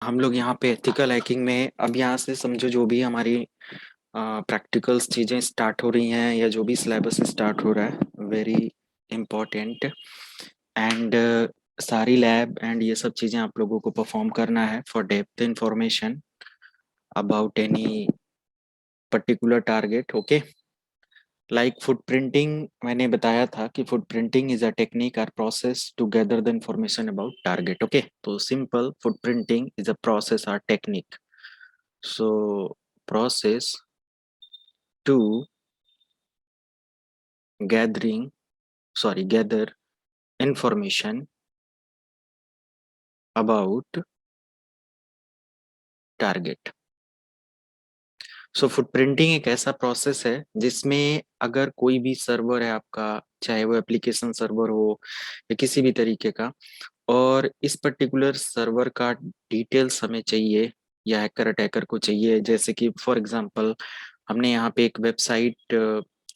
हम लोग यहाँ पे एथिकल हैकिंग में अब यहाँ से समझो जो भी हमारी प्रैक्टिकल्स चीजें स्टार्ट हो रही हैं या जो भी सिलेबस स्टार्ट हो रहा है वेरी इम्पोर्टेंट एंड सारी लैब एंड ये सब चीजें आप लोगों को परफॉर्म करना है for depth information about any particular target okay. Like footprinting मैंने बताया था कि फुटप्रिंटिंग इज अ टेक्निक और process to gather the information about target okay. तो simple footprinting is a process और technique. So process to gathering, gather information about target. So footprinting एक ऐसा process है जिसमें अगर कोई भी सर्वर है आपका, चाहे वो एप्लीकेशन सर्वर हो या किसी भी तरीके का, और इस पर्टिकुलर सर्वर का डिटेल्स हमें चाहिए या हैकर अटैकर को चाहिए, जैसे कि फॉर एग्जांपल हमने यहाँ पे एक वेबसाइट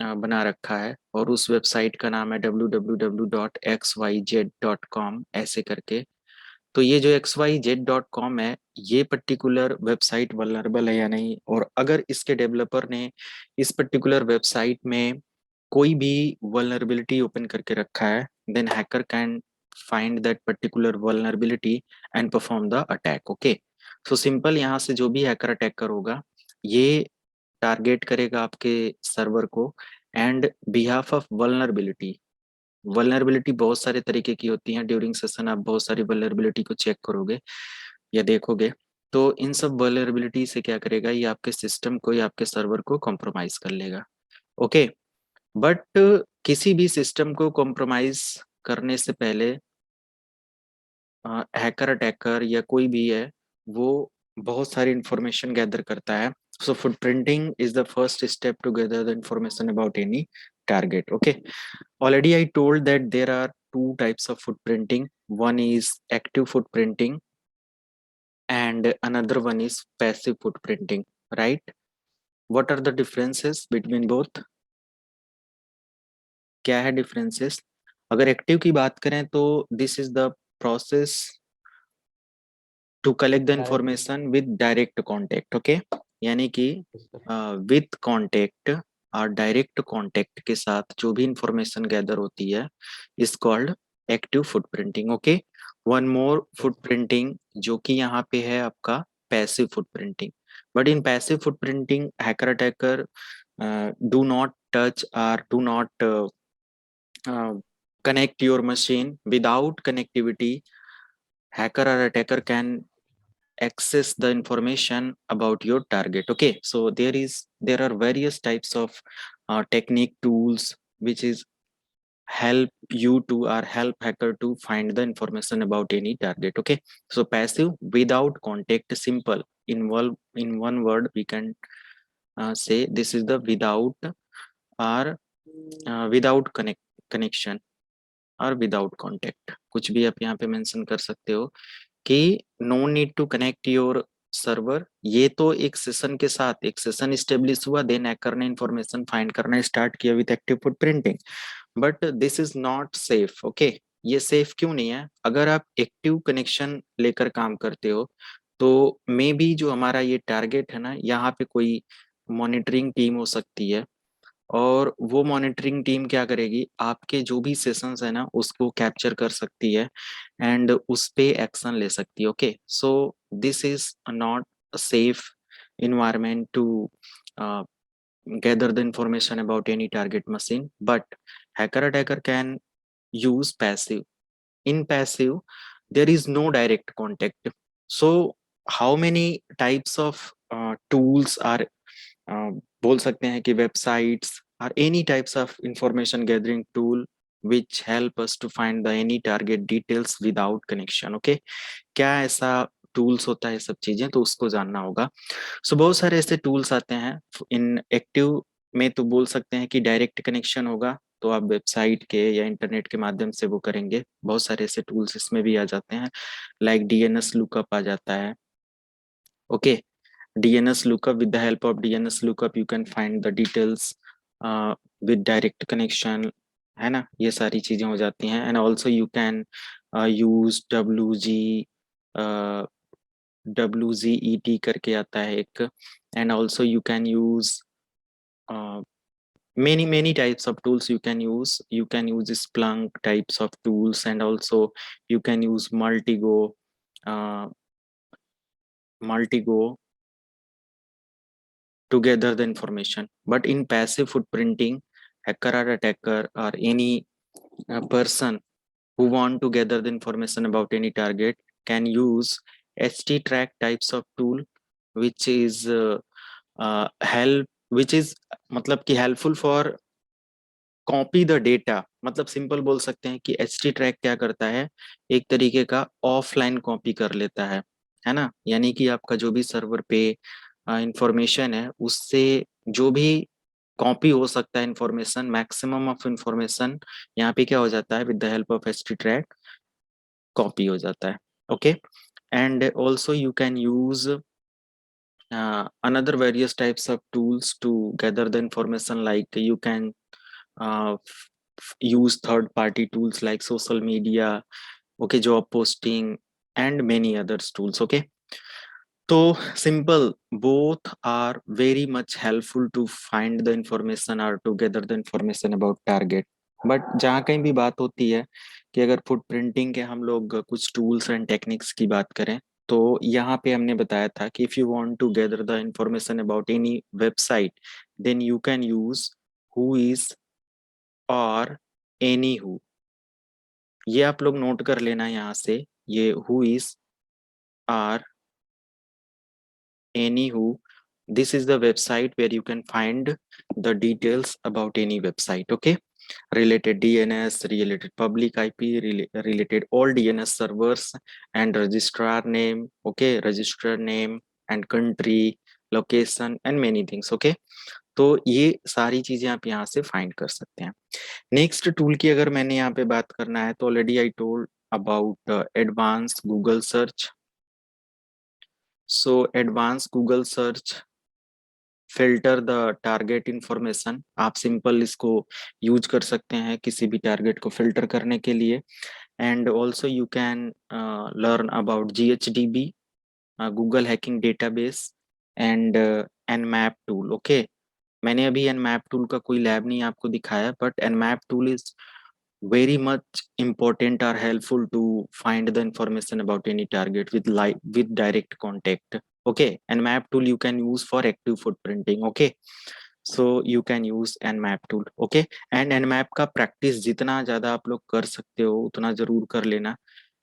बना रखा है और उस वेबसाइट का नाम है www.xyz.com ऐसे करके। तो ये जो xyz.com है, ये पर्टिकुलर वेबसाइट वल्नरेबल है या नहीं, और अगर इसके डेवलपर ने इस पर्टिकुलर वेबसाइट में कोई भी वल्नरेबिलिटी ओपन करके रखा है, then hacker can find that particular vulnerability and perform the attack okay. So simple, यहाँ से जो भी हैकर अटैकर होगा ये टारगेट करेगा आपके सर्वर को and behalf of vulnerability. Vulnerability बहुत सारे तरीके की होती हैं, ड्यूरिंग सेशन आप बहुत सारी वल्नरेबिलिटी को चेक करोगे या देखोगे। तो इन सब वल्नरेबिलिटी से क्या करेगा, ये आपके सिस्टम को या आपके सर्वर को कॉम्प्रोमाइज कर लेगा ओके। बट किसी भी सिस्टम को कॉम्प्रोमाइज करने से पहले हैकर अटैकर या कोई भी है वो बहुत सारी इंफॉर्मेशन गैदर करता है। So footprinting is the first step to gather the information about any target okay. Already I told that there are two types of footprinting. One is active footprinting and another one is passive footprinting, right? What are the differences between both? क्या है differences? अगर active की बात करें तो this is the process to collect the direct. Information with direct contact okay. यानी कि yes with contact और डायरेक्ट कॉन्टेक्ट के साथ जो भी इंफॉर्मेशन गैदर होती है is called active footprinting okay. One more footprinting जो कि यहाँ पे है आपका passive footprinting. But in passive footprinting hacker attacker do not touch और do not connect your machine. Without connectivity, hacker or attacker can access the information about your target okay. So there are various types of technique tools which is help you to or help hacker to find the information about any target okay. So passive without contact, simple, involve in one word we can say this is the without or without connection और without contact, कुछ भी आप यहाँ पे mention कर सकते हो कि no need to connect your server. ये तो एक सेशन के साथ एक सेशन स्टेब्लिश हुआ, देन हैकर ने इंफॉर्मेशन फाइंड करना स्टार्ट किया with active footprinting, but this is not safe okay. ये सेफ क्यों नहीं है? अगर आप एक्टिव कनेक्शन लेकर काम करते हो तो मे बी जो हमारा ये टारगेट है ना, यहाँ पे कोई मॉनिटरिंग टीम हो सकती है और वो मॉनिटरिंग टीम क्या करेगी, आपके जो भी सेशंस है ना उसको कैप्चर कर सकती है एंड उस पे एक्शन ले सकती है okay. So this is not a safe environment to gather the information about any target machine, but hacker attacker can use passive. In passive there is no direct contact. So how many types of tools are बोल सकते हैं कि websites और any types of information gathering tool which help us to find the any target details without connection okay. क्या ऐसा tools होता है, सब चीजें तो उसको जानना होगा। सो बहुत सारे ऐसे टूल्स आते हैं इन एक्टिव में, तो बोल सकते हैं कि डायरेक्ट कनेक्शन होगा तो आप वेबसाइट के या इंटरनेट के माध्यम से वो करेंगे। बहुत सारे ऐसे टूल्स इसमें भी आ जाते हैं, लाइक डीएनएस लुकअप आ जाता है okay. DNS lookup, with the help of DNS lookup you can find the details with direct connection, है ना, ये सारी चीजें हो जाती हैं। And also you can use WG WZET करके आता है एक, and also you can use many types of tools you can use. You can use Splunk types of tools, and also you can use uh, multigo to gather the information. But in passive footprinting, hacker or attacker or any person who want to gather the information about any target can use httrack types of tool, which is help which is मतलब कि helpful for copy the data. मतलब simple बोल सकते हैं कि H T track क्या करता है, एक तरीके का ऑफलाइन कॉपी कर लेता है ना। यानी कि आपका जो भी सर्वर पे इंफॉर्मेशन है उससे जो भी कॉपी हो सकता है इंफॉर्मेशन, मैक्सिमम ऑफ इंफॉर्मेशन यहाँ पे क्या हो जाता है, with the help of H T track copy हो जाता है। Okay, and also you can use another various types of tools to gather the information, like you can use third party tools like social media, okay, job posting, and many others tools, okay. So simple, both are very much helpful to find the information or to gather the information about target. But जहाँ कहीं भी बात होती है कि अगर footprinting के हम लोग कुछ टूल्स एंड टेक्निक्स की बात करें, तो यहाँ पे हमने बताया था कि if you want to gather the information about any website, then you can use who is और एनी हु। ये आप लोग नोट कर लेना यहाँ से, ये हु इज और any who, this is the website where you can find the details about any website, okay. Related DNS, related public IP, related all DNS servers, and registrar name, okay, registrar name and country, location and many things, okay. तो ये सारी चीजें आप यहाँ से find कर सकते हैं। नेक्स्ट टूल की अगर मैंने यहाँ पे बात करना है, तो already I told about advance Google search. So advance Google search filter the target information. आप सिंपल इसको यूज कर सकते हैं किसी भी टारगेट को फिल्टर करने के लिए। And also you can learn about GHDB, Google hacking database, and nmap tool, okay. मैंने अभी nmap टूल का कोई लैब नहीं आपको दिखाया, but nmap tool is very much important or helpful to find the information about any target with with direct contact, okay. And map tool you can use for active footprinting, okay. So you can use nmap tool, okay. And nmap का practice जितना ज्यादा आप लोग कर सकते हो उतना जरूर कर लेना,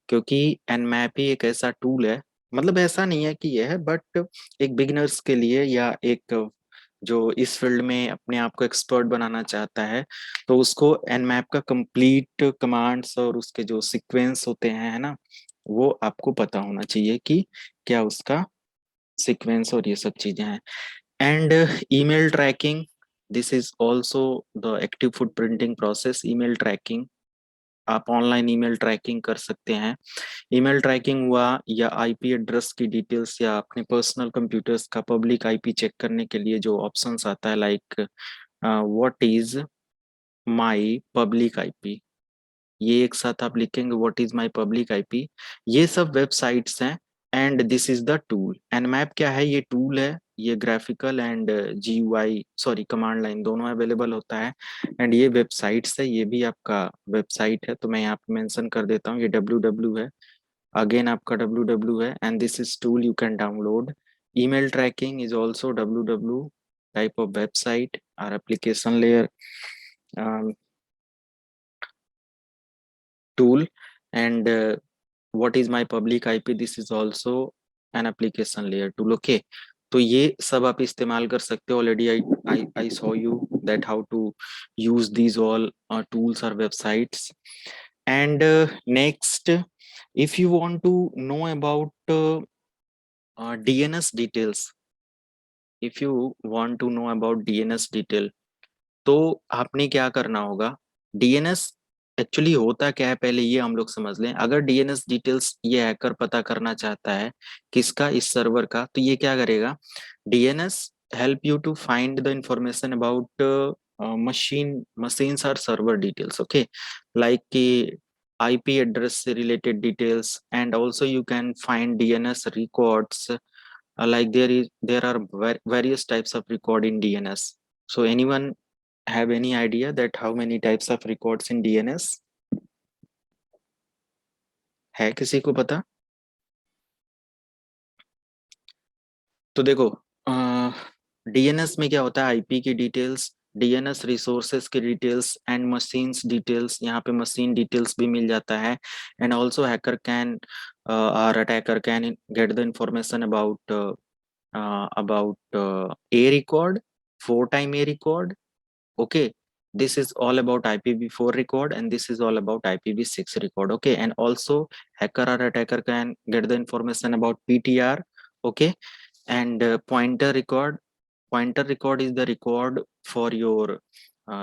क्योंकि nmap ही एक ऐसा टूल है, मतलब ऐसा नहीं है कि यह है, बट एक बिगिनर्स के लिए या एक जो इस फील्ड में अपने आप को एक्सपर्ट बनाना चाहता है, तो उसको nmap का कंप्लीट कमांड्स और उसके जो सीक्वेंस होते हैं, है ना, वो आपको पता होना चाहिए कि क्या उसका सीक्वेंस और ये सब चीजें हैं। And email tracking, this is also the active footprinting process. Email tracking, आप ऑनलाइन ईमेल ट्रैकिंग कर सकते हैं। ईमेल ट्रैकिंग हुआ या आईपी एड्रेस की डिटेल्स या अपने पर्सनल कंप्यूटर्स का पब्लिक आईपी चेक करने के लिए जो ऑप्शंस आता है, like what is my public IP, ये एक साथ आप लिखेंगे what is my public IP, ये सब वेबसाइट्स हैं। And this is the tool. nmap क्या है, ये टूल है, ये graphical and GUI sorry command line दोनों अवेलेबल होता है। एंड ये वेबसाइट्स है, ये भी आपका वेबसाइट है, तो मैं यहाँ पे मेंशन कर देता हूँ, ये www है, अगेन आपका www है, and this is tool you can download. email tracking is also www type of website or application layer tool. And what is my public IP, this is also an application layer tool, okay. तो ये सब आप इस्तेमाल कर सकते हो। Already I saw you that how to use these all tools और websites. And next, if you want to know about DNS details, if you want to know about DNS detail, तो आपने क्या करना होगा, डीएनएस एक्चुअली होता क्या है पहले ये हम लोग समझ लें। अगर डीएनएस डिटेल्स ये हैकर पता करना चाहता है किसका, इस सर्वर का, तो ये क्या करेगा, DNS help you to find the information about machines और सर्वर डिटेल्स, ओके। लाइक कि IP address से related details, and also you can find DNS records. Like there are various types of record in DNS. So anyone have any idea that how many types of records in DNS? है किसी को पता? तो देखो, DNS में क्या होता है, आईपी की डिटेल्स, डीएनएस रिसोर्सेज की डिटेल्स एंड मशीन्स डिटेल्स, यहाँ पे मशीन डिटेल्स भी मिल जाता है. एंड ऑल्सो हैकर कैन और attacker can get the information about a record, 4-time a record. Okay, this is all about IPv4 record, and this is all about IPv6 record. Okay, and also hacker or attacker can get the information about PTR. Okay, and pointer record. Pointer record is the record for your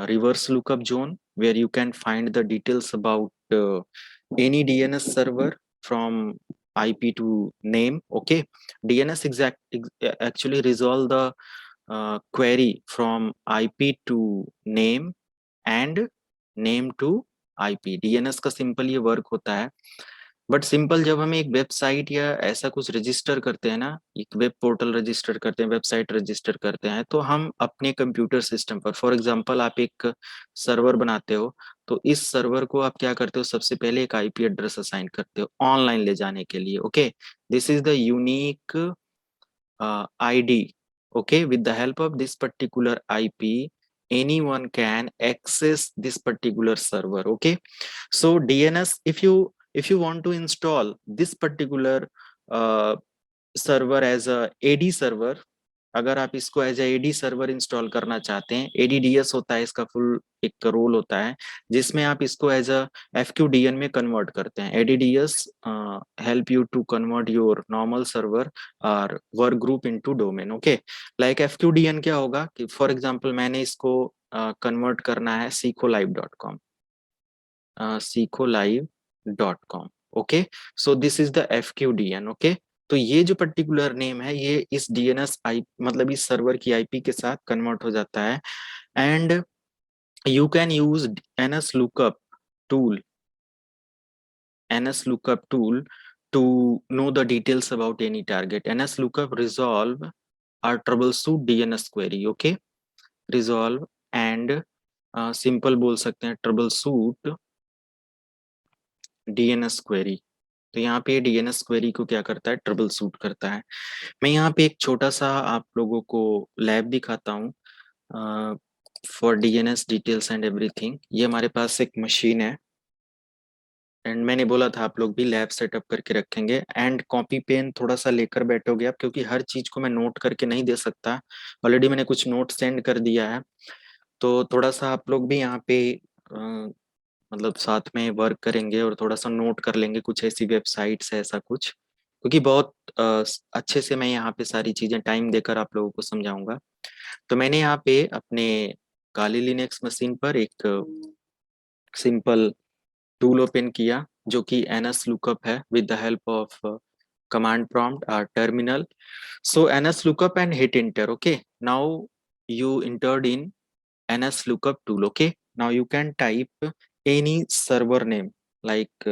reverse lookup zone, where you can find the details about any DNS server from IP to name. Okay, DNS actually resolve the query from IP to name and name to IP. DNS का simple ये work होता है. But simple जब हम एक website या ऐसा कुछ रजिस्टर करते हैं ना, एक वेब पोर्टल रजिस्टर करते हैं, वेबसाइट रजिस्टर करते हैं, तो हम अपने कंप्यूटर सिस्टम पर, फॉर एग्जांपल आप एक सर्वर बनाते हो, तो इस सर्वर को आप क्या करते हो, सबसे पहले एक आईपी एड्रेस असाइन करते हो ऑनलाइन ले जाने के लिए. Okay, this is the unique ID. Okay, with the help of this particular IP, anyone can access this particular server. Okay, so DNS, if you want to install this particular uh, server as a AD server, अगर आप इसको as AD server install करना चाहते हैं, ADDS होता है इसका full एक रोल होता है, जिसमें आप इसको एज अ एफक्यूडीएन में कन्वर्ट करते हैं. ADDS help you to convert your normal server और workgroup into domain. Okay, like FQDN क्या होगा कि फॉर एग्जांपल मैंने इसको कन्वर्ट करना है सीखोलाइव.com, सीखोलाइव.com. Okay, so this is the FQDN. Okay, तो ये जो पर्टिकुलर नेम है, ये इस डीएनएस आई मतलब इस सर्वर की आईपी के साथ कन्वर्ट हो जाता है. And you can use tool NSLOOKUP tool to know the details about any target. NSLOOKUP resolve or troubleshoot DNS query. Okay, resolve and simple बोल सकते हैं troubleshoot DNS query. तो यहाँ पे डीएनएस क्वेरी को क्या करता है, ट्रबल शूट करता है. मैं यहाँ पे एक छोटा सा आप लोगों को लैब दिखाता हूँ for DNS details and everything. ये हमारे पास एक मशीन है, एंड मैंने बोला था आप लोग भी लैब सेटअप करके रखेंगे, एंड कॉपी पेन थोड़ा सा लेकर बैठोगे आप, क्योंकि हर चीज को मैं नोट करके नहीं दे सकता. ऑलरेडी मैंने कुछ नोट सेंड कर दिया है, तो थोड़ा सा आप लोग भी यहाँ पे मतलब साथ में वर्क करेंगे और थोड़ा सा नोट कर लेंगे कुछ ऐसी वेबसाइट्स है ऐसा कुछ, क्योंकि बहुत अच्छे से मैं यहाँ पे सारी चीजें टाइम देकर आप लोगों को समझाऊंगा. तो मैंने यहाँ पे अपने काली लिनक्स मशीन पर एक सिंपल टूल ओपन किया, जो कि NSLOOKUP है, with the help of command prompt or terminal. So NSLOOKUP and hit enter. Okay, now you entered in NSLOOKUP tool. Okay, now you can type any server name. like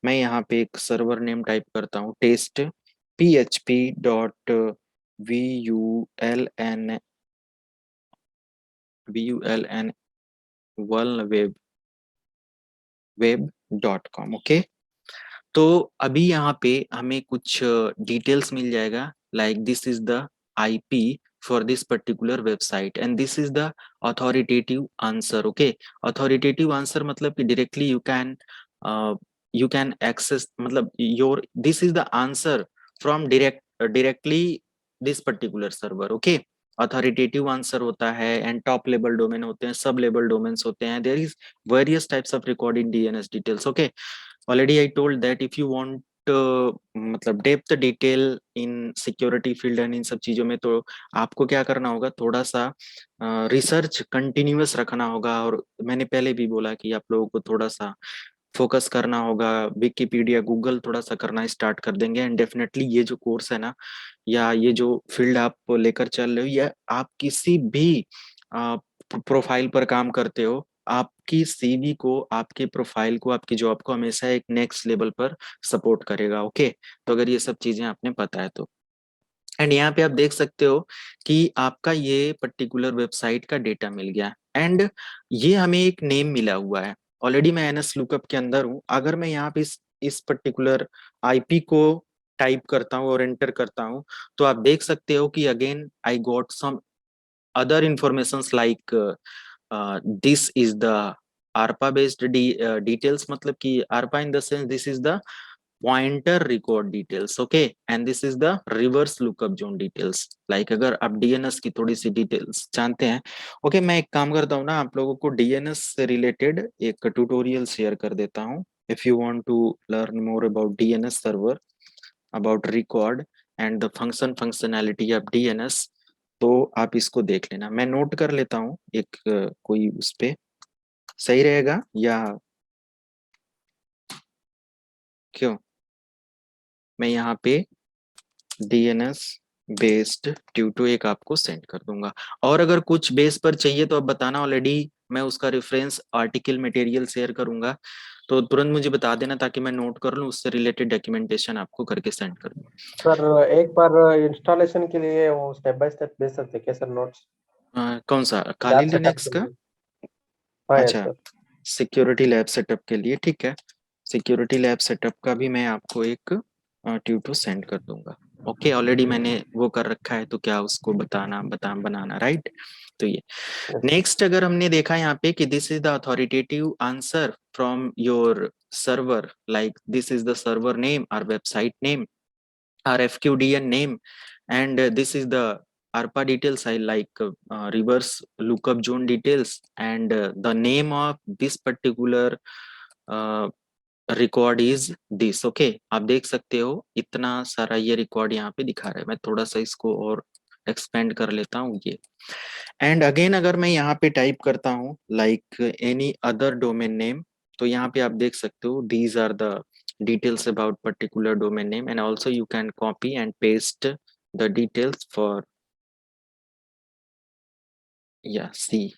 मैं यहाँ पे एक server name type करता हूँ, test php.vuln web.com. Okay, तो अभी यहाँ पे हमें कुछ डिटेल्स मिल जाएगा, like this is the IP for this particular website and this is the authoritative answer. Okay, authoritative answer मतलब कि डायरेक्टली यू कैन एक्सेस, मतलब your this is the answer from directly this particular server. Okay, authoritative answer होता है, and top level domain होते हैं, sub level domains होते हैं. There is various types of record in DNS details. Okay, already I told that if you want मतलब depth detail in security field and in सब चीजों में, तो आपको क्या करना होगा, थोड़ा सा रिसर्च कंटिन्यूअस रखना होगा. और मैंने पहले भी बोला कि आप लोगों को थोड़ा सा फोकस करना होगा, विकिपीडिया गूगल थोड़ा सा करना स्टार्ट कर देंगे, एंड डेफिनेटली ये जो कोर्स है ना, या ये जो फील्ड आप लेकर चल रहे हो, या आप किसी भी प्रोफाइल पर काम करते हो, आपकी सीवी को, आपके प्रोफाइल को, आपकी जॉब को हमेशा एक नेक्स्ट लेवल पर सपोर्ट करेगा। ओके, तो अगर ये सब चीजें आपने पता है तो। एंड यहाँ पे आप देख सकते हो कि आपका ये पर्टिकुलर वेबसाइट का डेटा मिल गया, एंड ये हमें एक नेम मिला हुआ है। ऑलरेडी मैं एनएस लुकअप के अंदर हूँ। अगर मैं यहाँ पे इस पर्टिकुलर आईपी को टाइप करता हूँ और एंटर करता हूँ, तो आप देख सकते हो कि again I got some other informations like this is the ARPA based details, मतलब कि ARPA in the sense this is the pointer record details, okay, and this is the reverse lookup zone details, like अगर आप DNS की थोड़ी सी details जानते हैं, okay, मैं एक काम करता हूँ ना, आप लोगों को DNS से रिलेटेड एक ट्यूटोरियल शेयर कर देता हूँ। if you want to learn more about DNS server, about record and the functionality of DNS, तो आप इसको देख लेना। मैं नोट कर लेता हूँ एक कोई उस पे, सही रहेगा या क्यों? मैं यहाँ पे DNS बेस्ड ट्यूटो एक आपको सेंड कर दूंगा, और अगर कुछ बेस पर चाहिए तो आप बताना, ऑलरेडी मैं उसका रेफरेंस आर्टिकल मटेरियल शेयर करूंगा, तो तुरंत मुझे बता देना ताकि मैं नोट कर लूँ, उससे रिलेटेड डॉक्यूमेंटेशन आपको करके सेंड कर दूँ। सर एक बार इंस्टॉलेशन के लिए वो स्टेप बाय स्टेप भेज सकते हैं क्या सर नोट्स? कौन सा, काली लैब सेटअप लिनक्स के का? लिए। हाँ यस अच्छा, सर। सिक्योरिटी लैब सेटअप के लिए, ठीक है। सिक्योरिटी लैब सेटअप का भी मैं आपको एक ट्यूटो सेंड कर दूंगा। ओके, ऑलरेडी मैंने वो कर रखा है, तो क्या उसको बनाना, राइट? तो ये यस सर। नेक्स्ट, अगर हमने देखा यहाँ पे कि this is the authoritative answer from your server, like this is the server name और website name or FQDN name, and this is the ARPA details. I like reverse lookup zone details, and the name of this particular record is this. Okay, आप देख सकते हो इतना सारा ये record यहाँ पे दिखा रहा है। मैं थोड़ा सा इसको और एक्सपेंड कर लेता हूँ ये, एंड अगेन अगर मैं यहाँ पे टाइप करता हूँ like any other domain name, तो यहाँ पे आप देख सकते हो these are the details about particular domain name, and also you can copy and paste the details for, yeah, see,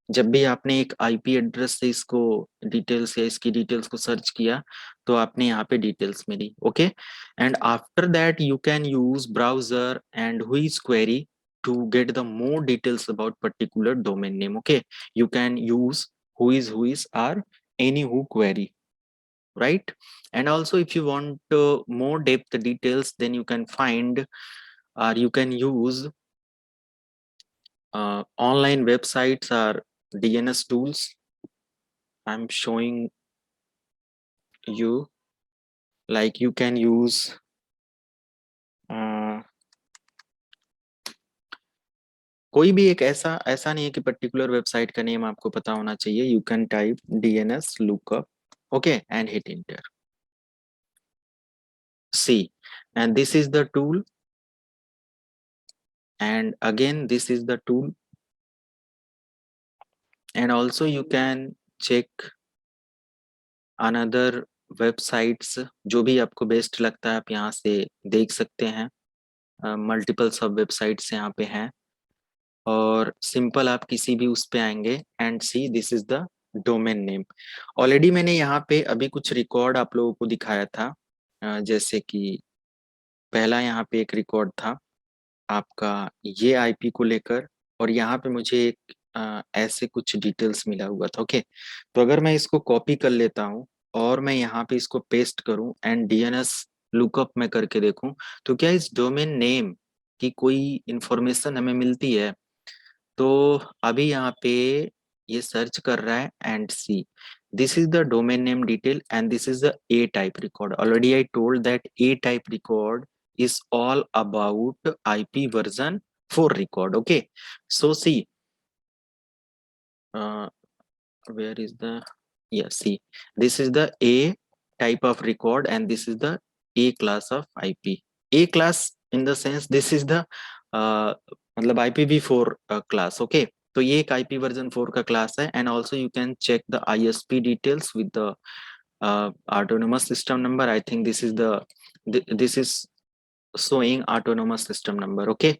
जब भी आपने एक आईपी एड्रेस से इसको डिटेल्स या इसकी डिटेल्स को सर्च किया, तो आपने यहाँ पे डिटेल्स मिली। Okay, and after that you can use browser and which query to get the more details about particular domain name. Okay, you can use who is or any who query, right? And also if you want more depth details, then you can find or you can use online websites or DNS tools. I'm showing you, like you can use कोई भी एक ऐसा नहीं है कि particular website का name आपको पता होना चाहिए। You can type DNS lookup, okay, and hit enter. See, and this is the tool, and again this is the tool, and also you can check another websites, जो भी आपको best लगता है आप यहाँ से देख सकते हैं। मल्टीपल सब वेबसाइट्स यहाँ पे हैं, और सिंपल आप किसी भी उस पे आएंगे and C this is the domain name. Already मैंने यहाँ पे अभी कुछ रिकॉर्ड आप लोगों को दिखाया था, जैसे कि पहला यहाँ पे एक रिकॉर्ड था आपका ये आईपी को लेकर, और यहाँ पे मुझे एक ऐसे कुछ डिटेल्स मिला हुआ था। ओके, तो अगर मैं इसको कॉपी कर लेता हूँ और मैं यहाँ पे इसको पेस्ट करूँ एंड DNS लुकअप में करके देखूं, तो क्या इस डोमेन नेम की कोई इंफॉर्मेशन हमें मिलती है? तो अभी यहाँ पे ये सर्च कर रहा है and C this is the domain name detail and this is the A type record. Already I told that A type record is all about IP version 4 record. Okay, so see, where is the, yeah, see, this is the A type of record and this is the A class of IP. A class in the sense this is the मतलब IPv4 class. Okay, तो ये एक IP version 4 का class है, and also you can check the ISP details with the autonomous system number. I think this is the this is showing autonomous system number. Okay,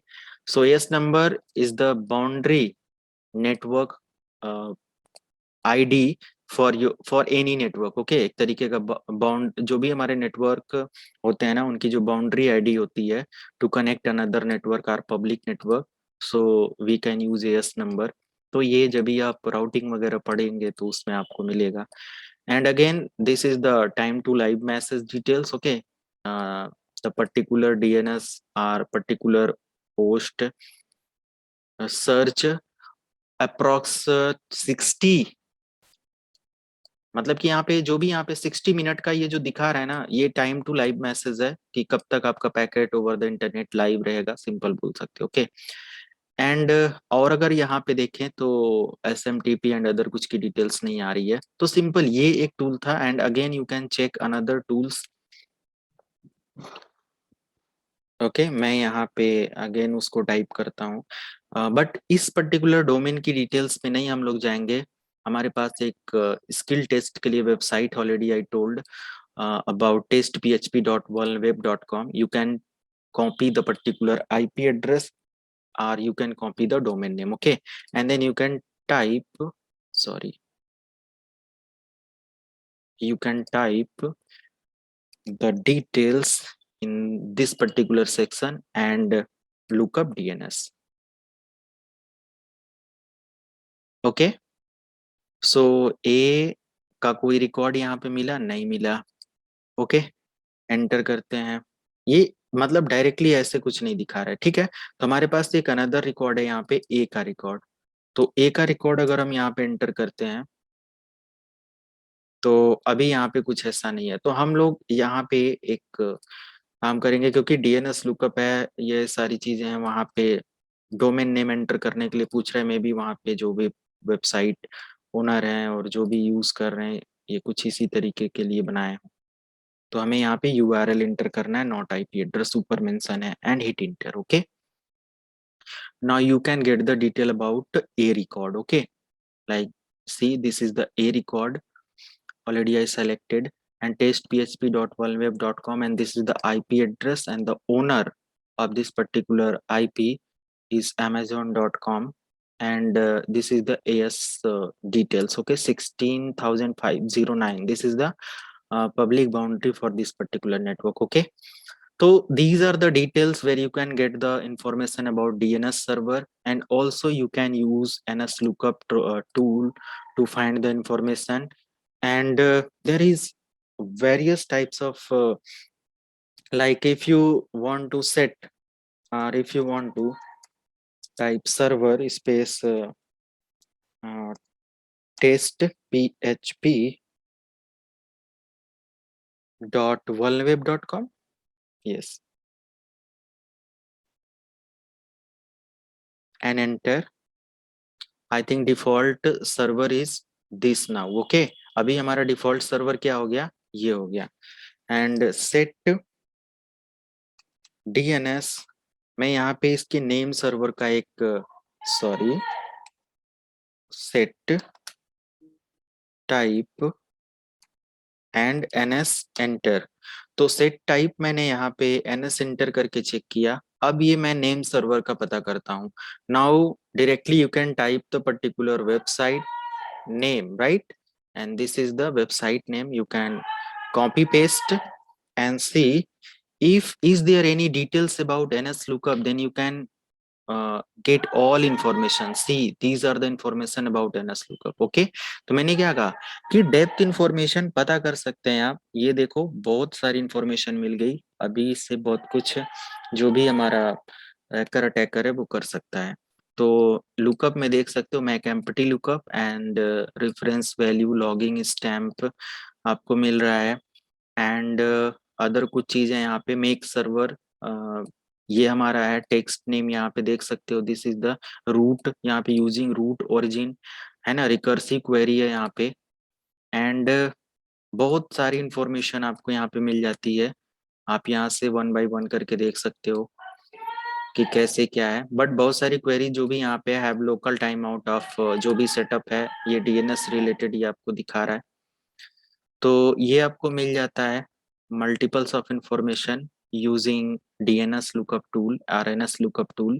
so AS number is the boundary network ID for any network. Okay, एक तरीके का bound, जो भी हमारे network होते हैं ना, उनकी जो बाउंड्री आईडी होती है to connect another network or public network, so we can use AS number. तो ये जब भी आप राउटिंग वगैरह पढ़ेंगे तो उसमें आपको मिलेगा। And again this is the time to live message details. Okay, the particular DNS or particular host search approx 60, मतलब कि यहाँ पे जो भी यहाँ पे 60 मिनट का ये जो दिखा रहा है ना, ये टाइम टू लाइव मैसेज है कि कब तक आपका packet over the internet live रहेगा, सिंपल बोल सकते हो। ओके, एंड और अगर यहाँ पे देखें तो SMTP एंड अदर कुछ की डिटेल्स नहीं आ रही है, तो सिंपल ये एक टूल था। And again you can check another tools. Okay, मैं यहाँ पे अगेन उसको टाइप करता हूँ, बट इस पर्टिकुलर डोमेन की डिटेल्स में नहीं हम लोग जाएंगे। हमारे पास एक स्किल टेस्ट के लिए website already I told about testphp.vulnweb.com. You can copy the particular IP address or you can copy the domain name. Okay, and then you can type, sorry, you can type the details in this particular section and look up DNS. Okay, so A का कोई record यहाँ पे मिला नहीं मिला। Okay, enter करते हैं। ये मतलब डायरेक्टली ऐसे कुछ नहीं दिखा रहा है, ठीक है। तो हमारे पास एक अनदर रिकॉर्ड है यहाँ पे, ए का रिकॉर्ड। तो ए का रिकॉर्ड अगर हम यहाँ पे एंटर करते हैं तो अभी यहाँ पे कुछ ऐसा नहीं है। तो हम लोग यहाँ पे एक काम करेंगे, क्योंकि डीएनएस लुकअप है, ये सारी चीजें हैं, वहाँ पे डोमेन नेम एंटर करने के लिए पूछ रहे हैं। मे बी वहाँ पे जो भी वेबसाइट ओनर हैं और जो भी यूज कर रहे हैं, ये कुछ इसी तरीके के लिए बनाए हैं। तो हमें यहाँ पे URL इंटर करना है, नॉट IP एड्रेस ऊपर मेंशन है, and hit inter. Okay, now you can get the detail about a record. Okay, like see, this is the a record already I selected, and testphp.vulnweb.com, and this is the IP address, and the owner of this particular IP is amazon.com, and this is the AS details. Okay, 16,509, this is the public boundary for this particular network. Okay, so these are the details where you can get the information about DNS server, and also you can use NSLOOKUP tool to find the information. And there is various types of like if you want to set, or if you want to type server space test php.vulnweb.com. Yes, and enter. I think default server is this now. Okay, अभी हमारा default server क्या हो गया, ये हो गया। And set DNS, मैं यहाँ पे इसके नेम सर्वर का एक sorry set type and NS enter. तो सेट टाइप मैंने यहाँ पे NS एंटर करके चेक किया। अब ये मैं नेम सर्वर का पता करता हूँ। Now directly you can type the particular website name, right? And this is the website name. You can copy paste and see if is there any details about NS lookup, then you can get all information. See, these are the information about NS lookup. Okay, तो मैंने क्या कहा कि depth information पता कर सकते हैं आप। ये देखो बहुत सारी इंफॉर्मेशन मिल गई, अभी इससे बहुत कुछ जो भी हमारा हैकर अटैकर है वो कर सकता है। तो लुकअप में देख सकते हो, mac empty lookup and reference value logging stamp आपको मिल रहा है। एंड अदर कुछ चीजें यहाँ पे मेक सर्वर, ये हमारा है टेक्स्ट नेम, यहाँ पे देख सकते हो। दिस इज द रूट, यहाँ पे यूजिंग रूट ओरिजिन है ना, रिकर्सिव क्वेरी है यहाँ पे। एंड बहुत सारी इंफॉर्मेशन आपको यहाँ पे मिल जाती है। आप यहाँ से वन बाय वन करके देख सकते हो कि कैसे क्या है। बट बहुत सारी क्वेरी जो भी यहाँ पे have local time out of जो भी सेटअप है, ये DNS रिलेटेड ये आपको दिखा रहा है। तो ये आपको मिल जाता है multiples of information using DNS lookup tool, RNS lookup tool.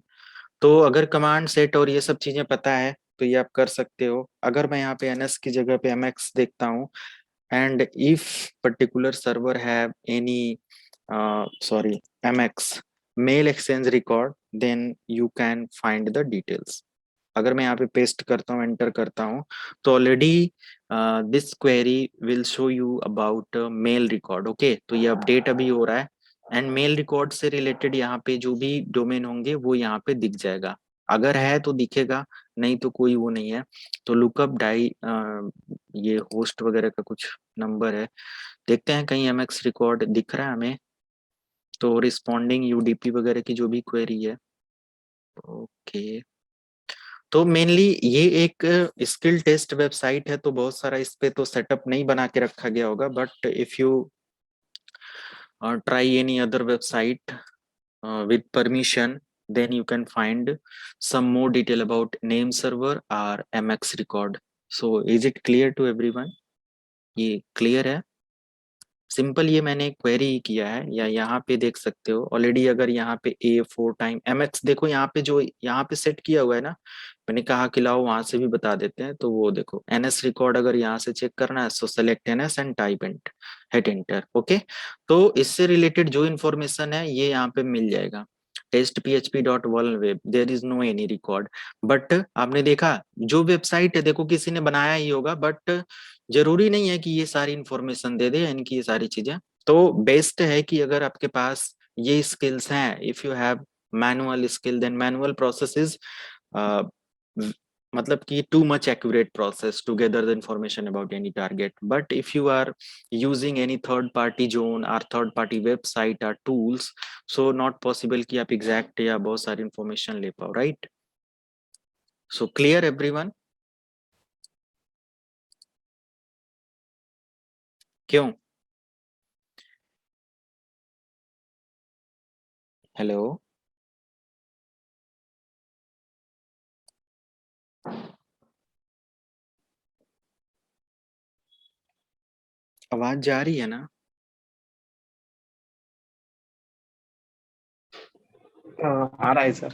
तो अगर कमांड सेट और ये सब चीजें पता है तो ये आप कर सकते हो। अगर मैं यहाँ पे NS की जगह पे MX देखता हूँ, and if particular server have any sorry MX mail exchange record, then you can find the details. अगर मैं यहाँ पे पेस्ट करता हूँ, एंटर करता हूँ, तो already this query will show you about male record. Okay, तो ये अपडेट अभी हो रहा है, एंड मेल रिकॉर्ड से रिलेटेड यहाँ पे जो भी डोमेन होंगे वो यहाँ पे दिख जाएगा। अगर है तो दिखेगा, नहीं तो कोई वो नहीं है। तो लुकअप डाई ये होस्ट वगैरह का कुछ नंबर है, देखते हैं कहीं MX रिकॉर्ड दिख रहा है हमें। तो रिस्पॉन्डिंग UDP वगैरह की जो भी क्वेरी है। ओके, तो मेनली ये एक स्किल टेस्ट वेबसाइट है, तो बहुत सारा इस पे तो सेटअप नहीं बना के रखा गया होगा, but if you try any other website with permission, then you can find some more detail about name server or MX record. So is it clear to everyone? ये clear है? सिंपल ये मैंने क्वेरी ही किया है, या यहाँ पे देख सकते हो ऑलरेडी। अगर यहाँ पे A4 टाइम MX देखो, यहाँ पे जो यहाँ पे सेट किया हुआ है ना, मैंने कहा कि लाओ वहां से भी बता देते हैं। तो वो देखो NS रिकॉर्ड अगर यहाँ से चेक करना है, सो select NS and type hit enter. Okay, तो इससे रिलेटेड जो इन्फॉर्मेशन है ये यहाँ पे मिल जाएगा। Test php.vulnweb, there is no any record. But आपने देखा जो वेबसाइट है, देखो किसी ने बनाया ही होगा, बट जरूरी नहीं है कि ये सारी इंफॉर्मेशन दे दे, इनकी ये सारी चीजें। तो बेस्ट है कि अगर आपके पास ये स्किल्स हैं, if you have manual skill, then manual process is मतलब कि too much accurate process to gather the information about any target. But if you are using any third party zone और third party website और tools, so not possible कि आप exact या बहुत सारी इंफॉर्मेशन ले पाओ, राइट? So clear everyone? क्यों? हेलो? आवाज जा रही है ना? आ रहा है सर।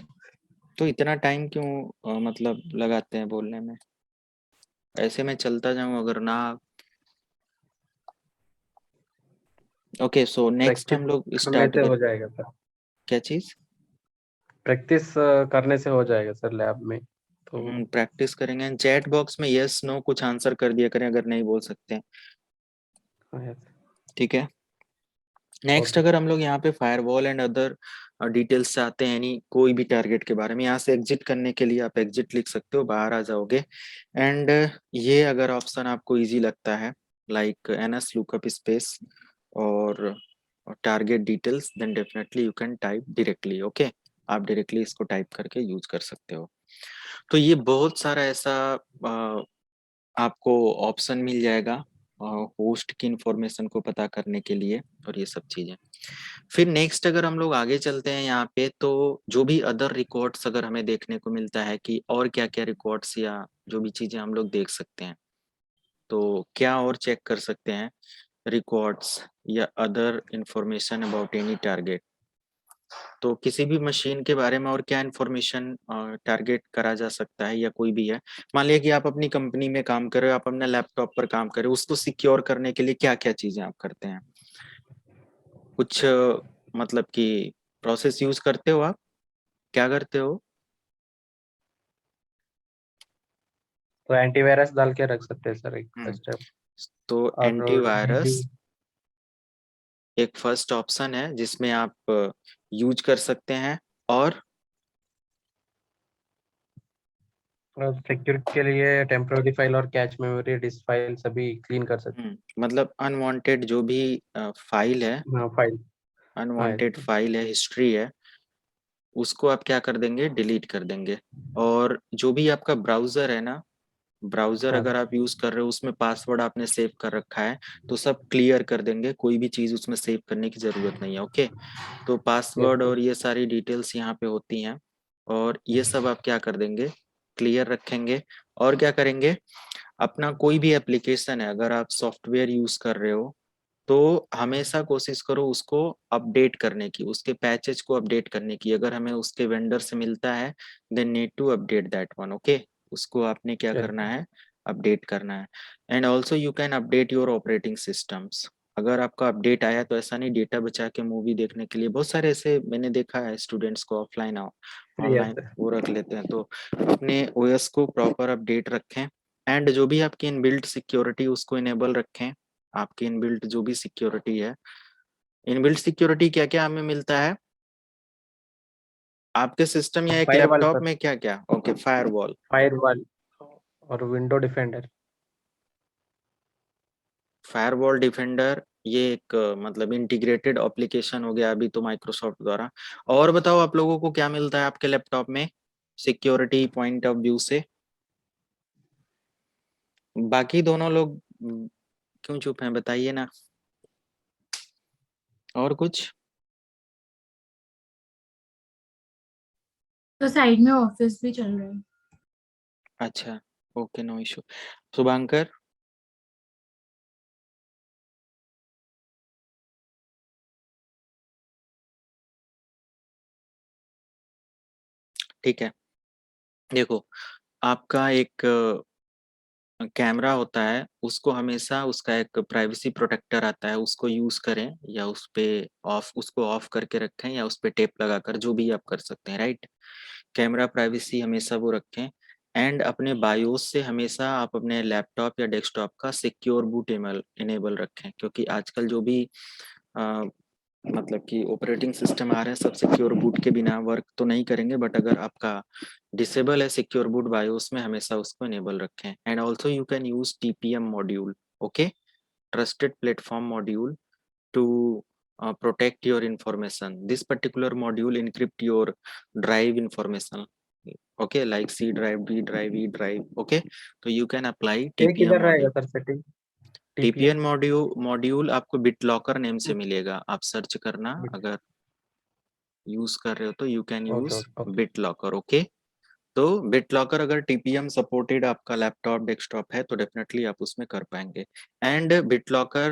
तो इतना टाइम क्यों मतलब लगाते हैं बोलने में? ऐसे मैं चलता जाऊं अगर ना। ओके, सो नेक्स्ट प्रैक्टिस हम लोग करने स्टार्ट से हो करें। जाएगा सर। क्या चीज? प्रैक्टिस करने से हो जाएगा सर लैब में तो। प्रैक्टिस करेंगे। चैट बॉक्स में यस नो कुछ आंसर कर दिया करें अगर नहीं बोल सकते हैं। ठीक है। Next okay. अगर हम लोग यहाँ पे फायरवॉल एंड अदर डिटेल्स चाहते हैं, यानी कोई भी टारगेट के बारे में, यहाँ से एग्जिट करने के लिए आप एग्जिट लिख सकते हो, बाहर आ जाओगे। एंड ये अगर ऑप्शन आपको इजी लगता है, लाइक NS लुकअप स्पेस और target details, then definitely you can type directly. Okay, आप डायरेक्टली इसको टाइप करके यूज कर सकते हो। तो ये बहुत सारा ऐसा आपको ऑप्शन मिल जाएगा होस्ट की इंफॉर्मेशन को पता करने के लिए, और ये सब चीजें। फिर नेक्स्ट अगर हम लोग आगे चलते हैं यहाँ पे, तो जो भी अदर रिकॉर्ड्स अगर हमें देखने को मिलता है कि और क्या क्या रिकॉर्ड्स या जो भी चीजें हम लोग देख सकते हैं, तो क्या और चेक कर सकते हैं रिकॉर्ड्स या other information about any target. तो किसी भी मशीन के बारे में और क्या इंफॉर्मेशन टारगेट करा जा सकता है, या कोई भी है। मान लिया कि आप अपनी कंपनी में काम कर रहे हो, आप अपने लैपटॉप पर काम कर रहे हो, उसको सिक्योर करने के लिए क्या क्या चीजें आप करते हैं? कुछ मतलब कि प्रोसेस यूज करते हो आप? क्या करते हो? तो एंटीवायरस डाल के रख सकते हैं सर एक हम्म, फर्स्ट स्टेप। तो और एंटीवायरस एक फर्स्ट ऑप्शन है जिसमें आप यूज कर सकते हैं। और सिक्योरिटी के लिए टेम्पररी फाइल और कैच मेमोरी डिस्क फाइल सभी क्लीन कर सकते मतलब अनवांटेड जो भी फाइल है, हैं। हाँ फाइल। हाँ अनवांटेड yes, फाइल है, हिस्ट्री है, उसको आप क्या कर देंगे, डिलीट कर देंगे। और जो भी आपका ब्राउजर है ना, ब्राउजर हाँ अगर आप यूज कर रहे हो, उसमें पासवर्ड आपने सेव कर रखा है, तो सब क्लियर कर देंगे, कोई भी चीज उसमें सेव करने की जरूरत नहीं है। ओके, तो यस पासवर्ड सर। और ये सारी डिटेल्स यहाँ पे होती हैं, और ये सब आप क्या कर देंगे, क्लियर रखेंगे। और क्या करेंगे, अपना कोई भी एप्लीकेशन है, अगर आप सॉफ्टवेयर यूज कर रहे हो, तो हमेशा कोशिश करो उसको अपडेट करने की, उसके पैचेज को अपडेट करने की। अगर हमें उसके वेंडर से मिलता है, then need to update that one. Okay, उसको आपने क्या Yes, करना sir. है, अपडेट करना है। And also you can update your operating systems. अगर आपका अपडेट आया तो ऐसा नहीं डेटा बचा के मूवी देखने के लिए, बहुत सारे ऐसे मैंने देखा है स्टूडेंट्स को ऑफलाइन Yes, ऑनलाइन sir. वो रख लेते हैं। तो अपने ओएस को प्रॉपर अपडेट रखें, एंड जो भी आपकी इनबिल्ट सिक्योरिटी उसको इनेबल रखें। आपकी इनबिल्ट जो भी सिक्योरिटी है, इनबिल्ट सिक्योरिटी क्या क्या हमें मिलता है आपके सिस्टम या एक Firewall, लैपटॉप sir. में, क्या क्या? Okay, firewall. Firewall और विंडो डिफेंडर। फायरवॉल डिफेंडर ये एक मतलब इंटीग्रेटेड एप्लीकेशन हो गया अभी तो माइक्रोसॉफ्ट द्वारा। और बताओ आप लोगों को क्या मिलता है आपके लैपटॉप में सिक्योरिटी पॉइंट ऑफ व्यू से? बाकी दोनों लोग क्यों चुप हैं, बताइए ना। और कुछ? तो साइड में ऑफिस भी चल रहा है। अच्छा, ओके, नो इशू। शुभांकर? ठीक है, देखो आपका एक कैमरा होता है, उसको हमेशा उसका एक प्राइवेसी प्रोटेक्टर आता है, उसको यूज करें या उस पे ऑफ, उसको ऑफ करके रखें या उस पे टेप लगाकर, जो भी आप कर सकते हैं, राइट। कैमरा प्राइवेसी हमेशा वो रखें। एंड अपने बायोस से हमेशा आप अपने लैपटॉप या डेस्कटॉप का सिक्योर बूट इनेबल रखें, क्योंकि आजकल जो भी अ, मतलब कि ऑपरेटिंग सिस्टम आ रहे हैं सब सिक्योर बूट के बिना वर्क तो नहीं करेंगे, बट अगर आपका डिसेबल है सिक्योर बूट बायोस में, हमेशा उसको इनेबल रखें। And also you can use TPM module, okay, trusted platform module, to protect your information. This particular module encrypt your drive information. Okay, like C drive, D drive, E drive. Okay, so you can apply ये TPM किधर रहेगा module. Sir setting? TPM. TPM module आपको BitLocker name से मिलेगा, आप search करना bit. अगर use कर रहे हो तो you can okay use okay okay. BitLocker। Okay, तो BitLocker अगर TPM सपोर्टेड आपका लैपटॉप डेस्कटॉप है तो डेफिनेटली आप उसमें कर पाएंगे। And BitLocker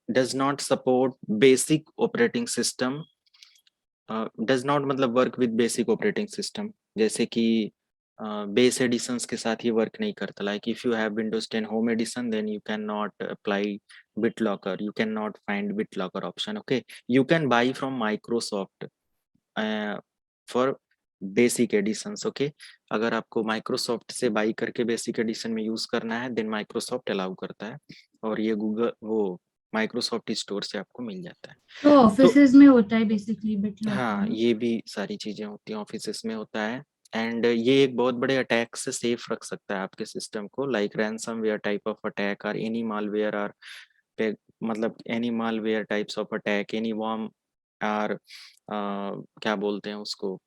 does not support basic operating system, does not मतलब work with basic operating system, जैसे कि बेस एडिशंस के साथ ये वर्क नहीं करता। Like if you have Windows 10 home edition then you can not apply BitLocker, you cannot find BitLocker option. Okay, you can buy from Microsoft for basic editions. Okay, अगर आपको Microsoft से by करके basic addition में use करना है then Microsoft allow करता है, और ये गूगल वो माइक्रोसॉफ्ट स्टोर से आपको मिल जाता है। तो तो ऑफिसेज में होता है बेसिकली हाँ, BitLocker। ये भी सारी चीजें होती हैं, ऑफिस में होता है। एंड ये एक बहुत बड़े अटैक से सेफ रख सकता है आपके सिस्टम को, like ransomware type of attack और एनी मालवेयर और मतलब any malware types of attack, any worm और क्या बोलते हैं उसको,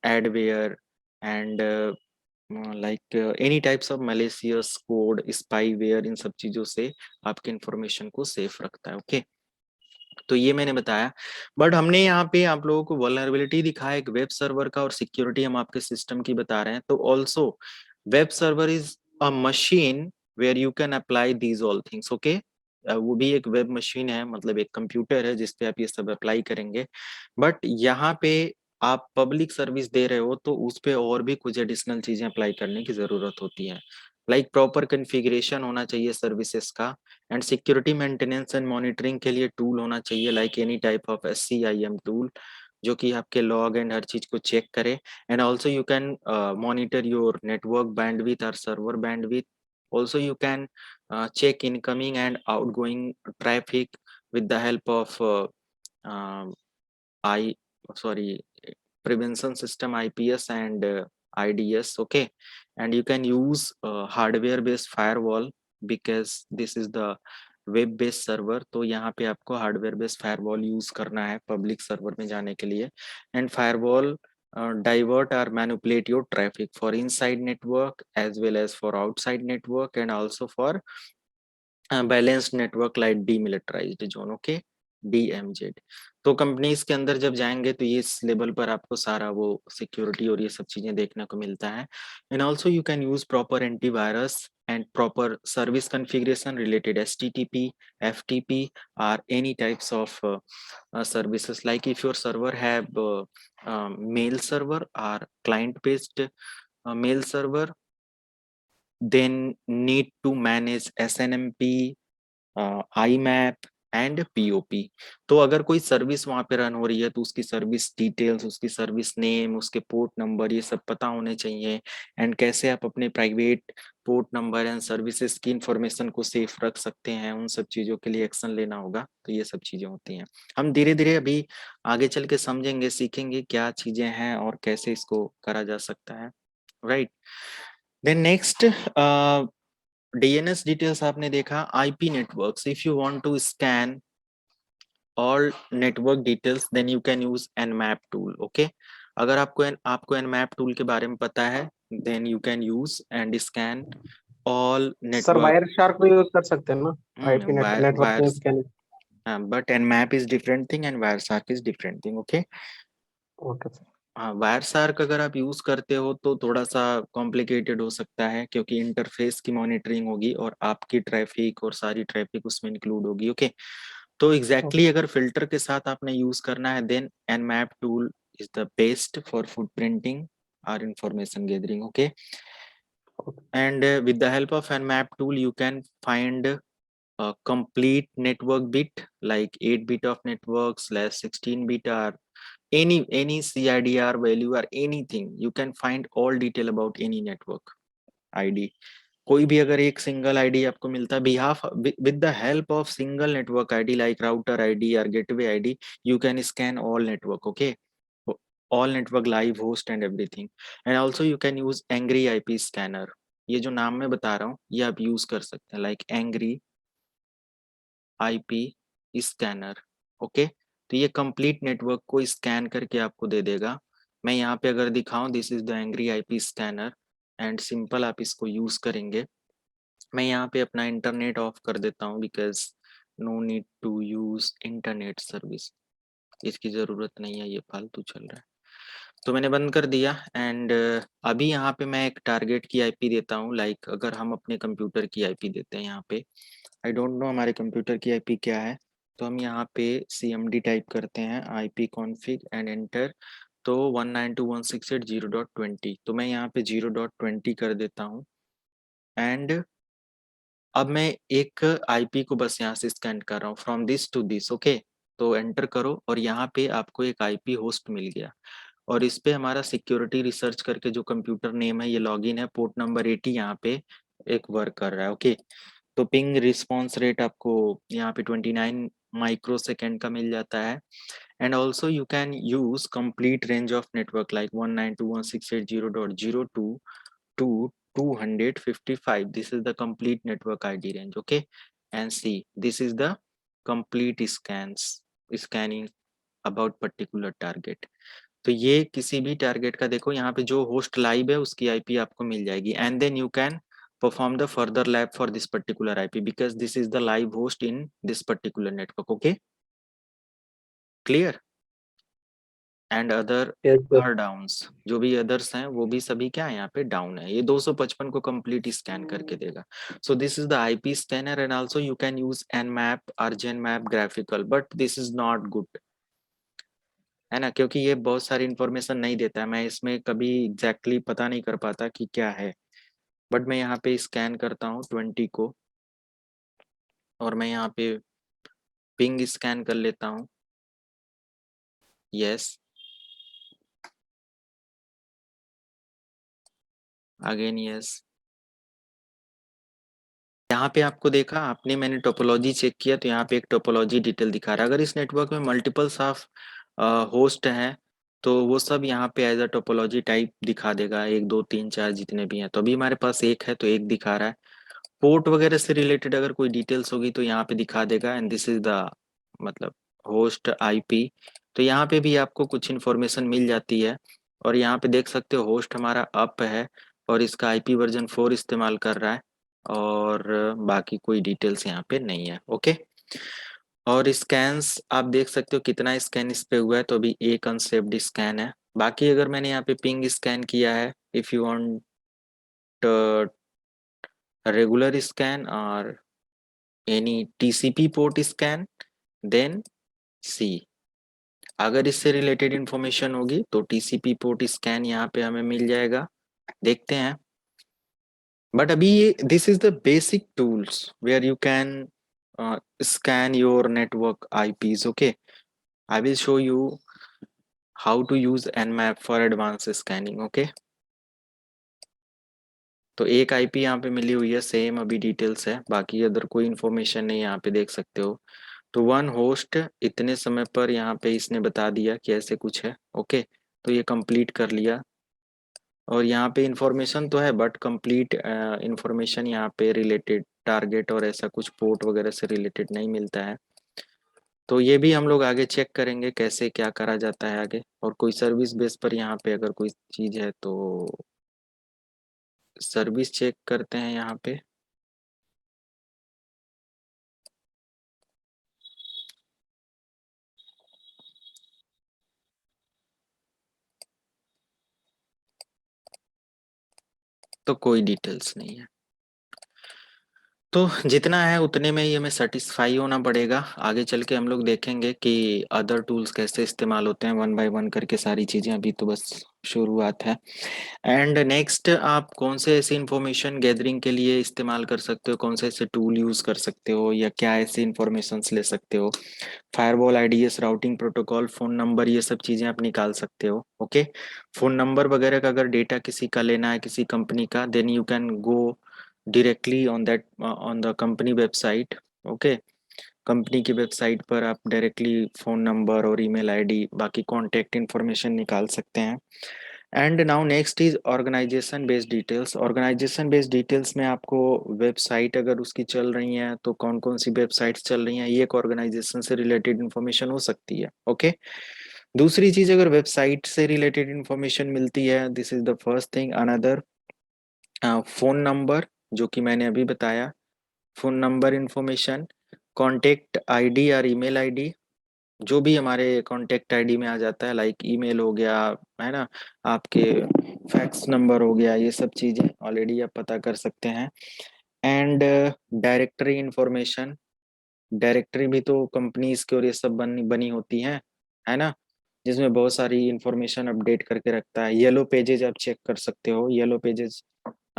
adware and like any types of malicious code, spyware, इन सब चीजों से आपके इंफॉर्मेशन को सेफ रखता है। ओके, तो ये मैंने बताया। बट हमने यहाँ पे आप लोगों को वल्नरेबिलिटी दिखाया एक वेब सर्वर का, और सिक्योरिटी हम आपके सिस्टम की बता रहे हैं। तो also web server is a machine where you can apply these all things. Okay, वो भी एक वेब मशीन है, मतलब एक कंप्यूटर है जिसपे आप ये सब अप्लाई करेंगे। बट यहाँ पे आप पब्लिक सर्विस दे रहे हो तो उस पे और भी कुछ एडिशनल चीजें अप्लाई करने की जरूरत होती है। लाइक प्रॉपर कॉन्फ़िगरेशन होना चाहिए सर्विसेज का, and security maintenance and monitoring के लिए टूल होना चाहिए, like any type of SCIM tool, जो कि आपके लॉग एंड हर चीज को चेक करे। And also you can monitor your network bandwidth और server bandwidth. Also you can check incoming and outgoing traffic with the help of I sorry prevention system IPS and IDS. Okay, and you can use hardware based firewall because this is the web based server. तो यहाँ पे आपको hardware based firewall use करना है public server में जाने के लिए। And firewall divert or manipulate your traffic for inside network as well as for outside network and also for balanced network like demilitarised zone. Okay, DMZ। तो companies के अंदर जब जाएंगे तो ये इस लेवल पर आपको सारा वो सिक्योरिटी और ये सब चीजें देखने को मिलता है। And also you can use proper antivirus and proper service configuration related HTTP, FTP, or any types of services. Like if your server have mail server or client based mail server, then need to manage SNMP, IMAP and POP. तो अगर कोई service वहां पे run हो रही है तो उसकी सर्विस डिटेल्स, उसकी सर्विस नेम, उसके पोर्ट नंबर, ये सब पता होने चाहिए. एंड कैसे आप अपने private port number and services की इंफॉर्मेशन को सेफ रख सकते हैं, उन सब चीजों के लिए एक्शन लेना होगा. तो ये सब चीजें होती हैं. हम धीरे धीरे अभी आगे चल के समझेंगे, सीखेंगे क्या चीजें हैं और कैसे इसको करा जा सकता है. Right. Then next, DNS details आपने देखा. IP networks, if you want to scan all network details then you can use Nmap tool. Okay, अगर आपको Nmap tool के बारे में पता है then you can use and scan all sir network. Wire shark भी यूज कर सकते हैं ना IP networking wires, scanning. but Nmap is different thing and Wireshark is different thing. Okay. Okay sir. हाँ, वायरशार्क अगर आप यूज करते हो तो थोड़ा सा कॉम्प्लिकेटेड हो सकता है, क्योंकि इंटरफेस की मॉनिटरिंग होगी और आपकी ट्रैफिक और सारी ट्रैफिक उसमें इंक्लूड होगी. ओके. तो एग्जैक्टली अगर फिल्टर के साथ आपने यूज करना है then Nmap tool is the best for footprinting और information gathering. Okay. And with the help of Nmap tool you can find a complete network bit like 8 bit of network slash 16 bit or any CIDR value or anything. You can find all detail about any network ID. कोई भी अगर एक single ID आपको मिलता है, behalf with the help of single network ID like router ID और gateway ID, you can scan all network. Okay, all network live host and everything. And also you can use angry IP scanner. ये जो नाम मैं बता रहा हूँ ये आप यूज कर सकते हैं, like angry IP scanner. Okay. तो ये कंप्लीट नेटवर्क को स्कैन करके आपको दे देगा. मैं यहाँ पे अगर दिखाऊं, this is the angry IP scanner and simple आप इसको यूज करेंगे. मैं यहाँ पे अपना इंटरनेट ऑफ कर देता हूँ because no need to use internet service. इसकी जरूरत नहीं है, ये फालतू चल रहा है. तो मैंने बंद कर दिया. एंड अभी यहाँ पे मैं एक टारगेट की आईपी देता हूँ. लाइक अगर हम अपने कंप्यूटर की आईपी देते हैं यहाँ पे, आई डोंट नो हमारे कंप्यूटर की आईपी क्या है, तो हम यहाँ पे CMD टाइप करते हैं, IP config एंड एंटर. तो 192.168.0.20, तो मैं यहाँ पे 0.20 कर देता हूँ. एंड अब मैं एक IP को बस यहाँ से स्कैन कर रहा हूँ from this to this. Okay, तो एंटर करो और यहाँ पे आपको एक IP होस्ट मिल गया और इस पे हमारा सिक्योरिटी रिसर्च करके जो कंप्यूटर नेम है ये लॉगिन है, पोर्ट नंबर 80 यहाँ पे एक वर्क कर रहा है. ओके. तो पिंग रिस्पॉन्स रेट आपको यहाँ पे 29 माइक्रो सेकेंड का मिल जाता है. And also you can use complete range of network like 192.168.0.02 to 255. This is the complete network ID range. Okay, and see, this is the complete scanning about particular target. तो ये किसी भी target का देखो, यहाँ पे जो होस्ट लाइव है उसकी IP आपको मिल जाएगी. And then you can perform the further lab for this particular IP because this is the live host in this particular network. Okay, clear. And other are downs, जो भी others हैं वो भी सभी क्या है यहाँ पे डाउन है. ये 255 को कंप्लीट स्कैन करके देगा. सो this is the IP scanner. And also you can use Nmap और Genmap graphical, but this is not good, है ना, क्योंकि ये बहुत सारी इंफॉर्मेशन नहीं देता है. मैं इसमें कभी एग्जैक्टली पता नहीं कर पाता कि क्या है. बट मैं यहाँ पे स्कैन करता हूँ 20 को और मैं यहाँ पे पिंग स्कैन कर लेता हूँ. Yes, again yes. यहाँ पे आपको देखा आपने, मैंने टोपोलॉजी चेक किया तो यहाँ पे एक टोपोलॉजी डिटेल दिखा रहा है. अगर इस नेटवर्क में मल्टीपल्स ऑफ होस्ट हैं तो वो सब यहाँ पे एज अ टोपोलॉजी टाइप दिखा देगा, 1 2 3 4 जितने भी हैं. तो अभी हमारे पास एक है तो एक दिखा रहा है. पोर्ट वगैरह से रिलेटेड अगर कोई डिटेल्स होगी तो यहाँ पे दिखा देगा. एंड दिस इज द मतलब होस्ट IP. तो यहाँ पे भी आपको कुछ इन्फॉर्मेशन मिल जाती है. और यहाँ पे देख सकते हो होस्ट हमारा अप है और इसका IP वर्जन 4 इस्तेमाल कर रहा है और बाकी कोई डिटेल्स यहाँ पे नहीं है. ओके. और स्कैन्स आप देख सकते हो कितना स्कैन इस पे हुआ है, तो अभी एक अनसेव्ड स्कैन है. बाकी अगर मैंने यहाँ पे पिंग स्कैन किया है, if you want regular scan or any TCP port scan, then C. अगर इससे रिलेटेड इंफॉर्मेशन होगी तो TCP पोर्ट स्कैन यहाँ पे हमें मिल जाएगा, देखते हैं. बट अभी ये this is the basic tools where you can scan your network IPs. Okay, I will show you how to use Nmap for advanced scanning. Okay, तो एक आईपी यहाँ पे मिली हुई है, सेम अभी डिटेल्स है, बाकी अदर कोई इन्फॉर्मेशन नहीं यहाँ पे देख सकते हो. तो वन होस्ट इतने समय पर यहाँ पे इसने बता दिया कि ऐसे कुछ है. ओके, तो ये कंप्लीट कर लिया और यहाँ पे इंफॉर्मेशन तो है बट कंप्लीट इंफॉर्मेशन यहाँ पे रिलेटेड टारगेट और ऐसा कुछ पोर्ट वगैरह से रिलेटेड नहीं मिलता है. तो ये भी हम लोग आगे चेक करेंगे कैसे क्या करा जाता है आगे, और कोई सर्विस बेस पर यहाँ पे अगर कोई चीज है तो सर्विस चेक करते हैं यहाँ पे. तो कोई डिटेल्स नहीं है, तो जितना है उतने में ही हमें सेटिस्फाई होना पड़ेगा. आगे चल के हम लोग देखेंगे कि अदर टूल्स कैसे इस्तेमाल होते हैं, वन बाय वन करके सारी चीजें. अभी तो बस शुरुआत है. एंड नेक्स्ट, आप कौन से ऐसे इंफॉर्मेशन गैदरिंग के लिए इस्तेमाल कर सकते हो, कौन से ऐसे टूल यूज कर सकते हो, या क्या ऐसे इंफॉर्मेशन ले सकते हो. Firewall, IDs, routing protocol, phone number, ये सब चीजें आप निकाल सकते हो. ओके, फोन नंबर वगैरह का अगर डेटा किसी का लेना है किसी कंपनी का, then you can go directly on that on the company website. Okay, company की वेबसाइट पर आप डायरेक्टली फ़ोन नंबर और ईमेल आईडी बाकी कॉन्टैक्ट इन्फॉर्मेशन निकाल सकते हैं. And now next is organization based details. Organization based details में आपको वेबसाइट अगर उसकी चल रही है तो कौन कौन सी वेबसाइट्स चल रही हैं, ये एक ऑर्गेनाइजेशन से रिलेटेड इन्फॉर्मेशन हो सकती है. ओके, दूसरी चीज, अगर वेबसाइट से रिलेटेड इन्फॉर्मेशन मिलती है, this is the first thing. Another, phone number जो कि मैंने अभी बताया, phone number information, contact ID और ईमेल आईडी, जो भी हमारे कॉन्टेक्ट आईडी में आ जाता है, लाइक ईमेल हो गया, है ना, आपके फैक्स नंबर हो गया, ये सब चीजें ऑलरेडी आप पता कर सकते हैं. एंड डायरेक्टरी इंफॉर्मेशन, डायरेक्टरी भी तो कंपनीज की और ये सब बनी बनी होती हैं, है ना, जिसमें बहुत सारी इंफॉर्मेशन अपडेट करके रखता है. येलो पेजेस आप चेक कर सकते हो. येलो पेजेस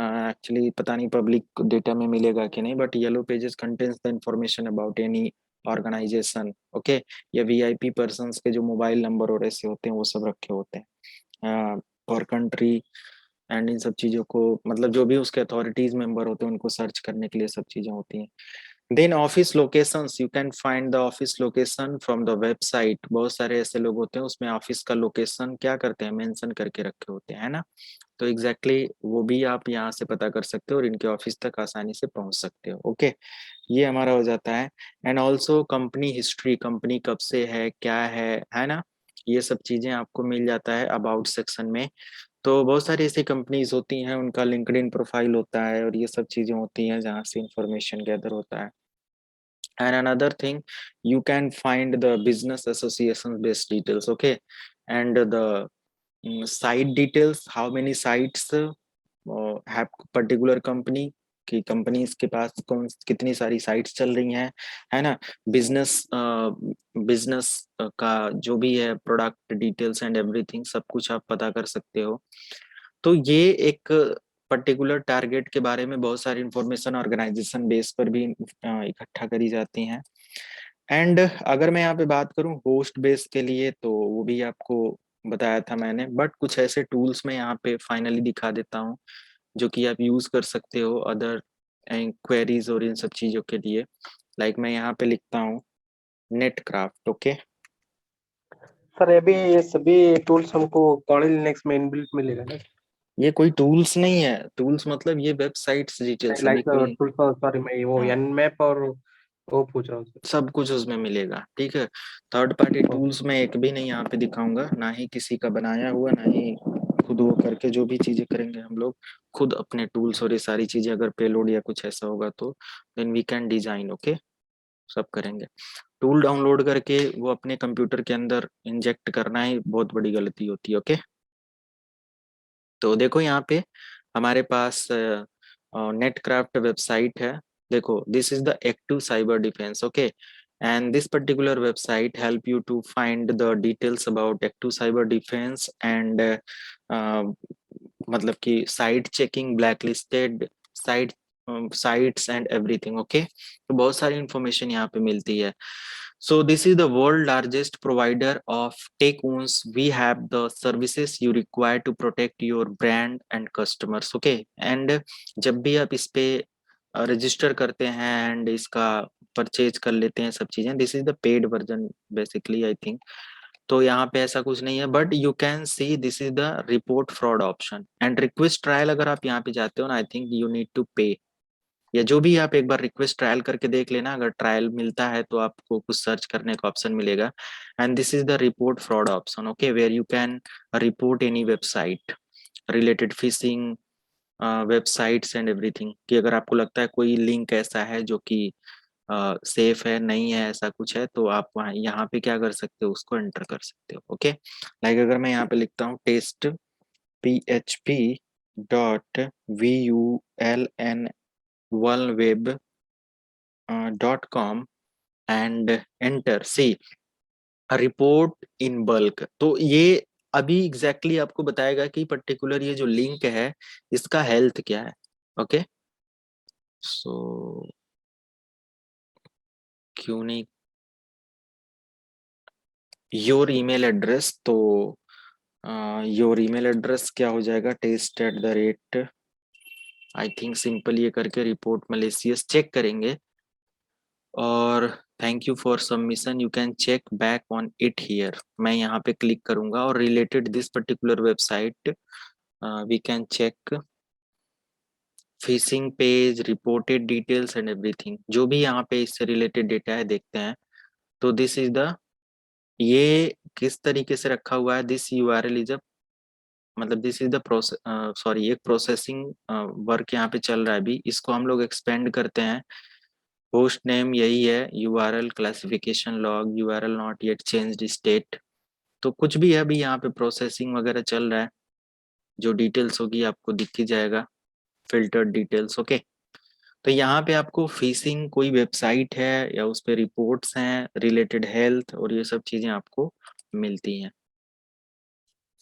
एक्चुअली पता नहीं पब्लिक डेटा में मिलेगा कि नहीं, but yellow pages contains the information about any organization. Okay, या वीआईपी पर्सन्स के जो मोबाइल नंबर और ऐसे होते हैं वो सब रखे होते हैं पर कंट्री. एंड इन सब चीज़ों को, मतलब जो भी उसके अथॉरिटीज मेंबर होते हैं उनको सर्च करने के लिए सब चीज़ें होती हैं. Then office locations, you can find the office location from the website. बहुत सारे ऐसे लोग होते हैं उसमें ऑफिस का लोकेशन क्या करते हैं, मेंशन करके रखे होते हैं, है ना. तो एग्जैक्टली वो भी आप यहाँ से पता कर सकते हो और इनके ऑफिस तक आसानी से पहुंच सकते हो. ओके, ये हमारा हो जाता है. And also company history, company कब से है, क्या है ना, ये सब चीजें आपको मिल जाता है अबाउट सेक्शन में. तो बहुत सारी ऐसी कंपनीज होती हैं, उनका लिंक्डइन प्रोफाइल होता है और ये सब चीजें होती हैं जहाँ से इंफॉर्मेशन गैदर होता है. And another thing, you can find the business association based details. Okay, and the site details, how many sites have particular company, कि कंपनीज के पास कौन कितनी सारी साइट्स चल रही हैं, है ना. बिजनेस बिजनेस का जो भी है प्रोडक्ट डिटेल्स एंड एवरीथिंग सब कुछ आप पता कर सकते हो. तो ये एक पर्टिकुलर टारगेट के बारे में बहुत सारी इंफॉर्मेशन ऑर्गेनाइजेशन बेस पर भी इकट्ठा करी जाती हैं. एंड अगर मैं यहाँ पे बात करूँ होस्ट बेस के लिए, तो वो भी आपको बताया था मैंने, बट कुछ ऐसे टूल्स मैं यहाँ पे फाइनली दिखा देता हूँ जो कि आप यूज कर सकते हो अदर क्वेरीज और इन सब चीजों के लिए. लाइक मैं यहाँ पे लिखता हूँ नेटक्राफ्ट. ओके, सर ये सभी टूल्स हमको कॉर्डी लिनक्स में इनबिल्ट मिलेगा ना? ये कोई टूल्स नहीं है, टूल्स मतलब ये वेबसाइट्स डिटेल्स, अभी लाइक कोई. टूल्स, सॉरी मैं वो हाँ, nmap और वो पूछ रहा हूँ सर. सब कुछ उसमें मिलेगा. ठीक है, थर्ड पार्टी ओके. टूल्स में एक भी नहीं यहाँ पे दिखाऊंगा, ना ही किसी का बनाया हुआ, ना ही खुद वो करके. जो भी चीजें करेंगे हम लोग खुद अपने टूल्स और ये सारी चीजें, अगर पेलोड या कुछ ऐसा होगा तो then we can design. Okay, सब करेंगे. टूल डाउनलोड करके वो अपने कंप्यूटर के अंदर इंजेक्ट करना ही बहुत बड़ी गलती होती है. ओके, तो देखो यहाँ पे हमारे पास नेटक्राफ्ट वेबसाइट है, देखो this is the active cyber defence, okay, and this particular website help you to find the details about active cyber defense and मतलब कि site checking, blacklisted site sites and everything, okay. तो बहुत सारी इंफॉर्मेशन यहाँ पे मिलती है। So this is the world largest provider of tech ones, we have the services you require to protect your brand and customers, okay. And जब भी आप इस पे रजिस्टर करते हैं एंड इसका परचेज कर लेते हैं सब चीजें, this is the paid version basically I think. तो यहाँ पे ऐसा कुछ नहीं है, but you can see this is the report fraud option and request trial. अगर आप यहाँ पे जाते हो ना, I think you need to pay, या जो भी आप एक बार रिक्वेस्ट ट्रायल करके देख लेना, अगर ट्रायल मिलता है तो आपको कुछ सर्च करने का ऑप्शन मिलेगा। And this is the report fraud option, okay, where you can report any website related phishing websites and everything, कि अगर आपको लगता है कोई लिंक ऐसा है जो कि सेफ है, नहीं है, ऐसा कुछ है, तो आप वहाँ यहाँ पे क्या कर सकते हो, उसको एंटर कर सकते हो, ओके। लाइक अगर मैं यहाँ पे लिखता हूँ test php.vuln1web.com and enter, see report in bulk, तो ये अभी एग्जैक्टली आपको बताएगा कि पर्टिकुलर ये जो लिंक है इसका हेल्थ क्या है, ओके। सो क्यों नहीं योर ईमेल एड्रेस, तो योर ईमेल एड्रेस क्या हो जाएगा, test@, आई थिंक सिंपल ये करके रिपोर्ट मलेशियस चेक करेंगे, और thank you for submission, you can check back on it here. मैं यहाँ पे क्लिक करूंगा और related this particular website we can check phishing page, reported details and everything, जो भी यहाँ पे इससे रिलेटेड डेटा है देखते हैं। तो दिस इज द, ये किस तरीके से रखा हुआ है, दिस यूआरएल इज अ, मतलब this is the process, sorry, एक प्रोसेसिंग वर्क यहाँ पे चल रहा है अभी, इसको हम लोग एक्सपेंड करते हैं। होस्ट नेम यही है, URL classification log, URL not yet changed state, तो कुछ भी है अभी यहाँ पे प्रोसेसिंग वगैरह चल रहा है, जो डिटेल्स होगी आपको दिख ही जाएगा, फिल्टर्ड डिटेल्स, ओके। तो यहाँ पे आपको फिशिंग कोई वेबसाइट है या उस पे रिपोर्ट्स हैं रिलेटेड हेल्थ और ये सब चीजें आपको मिलती हैं।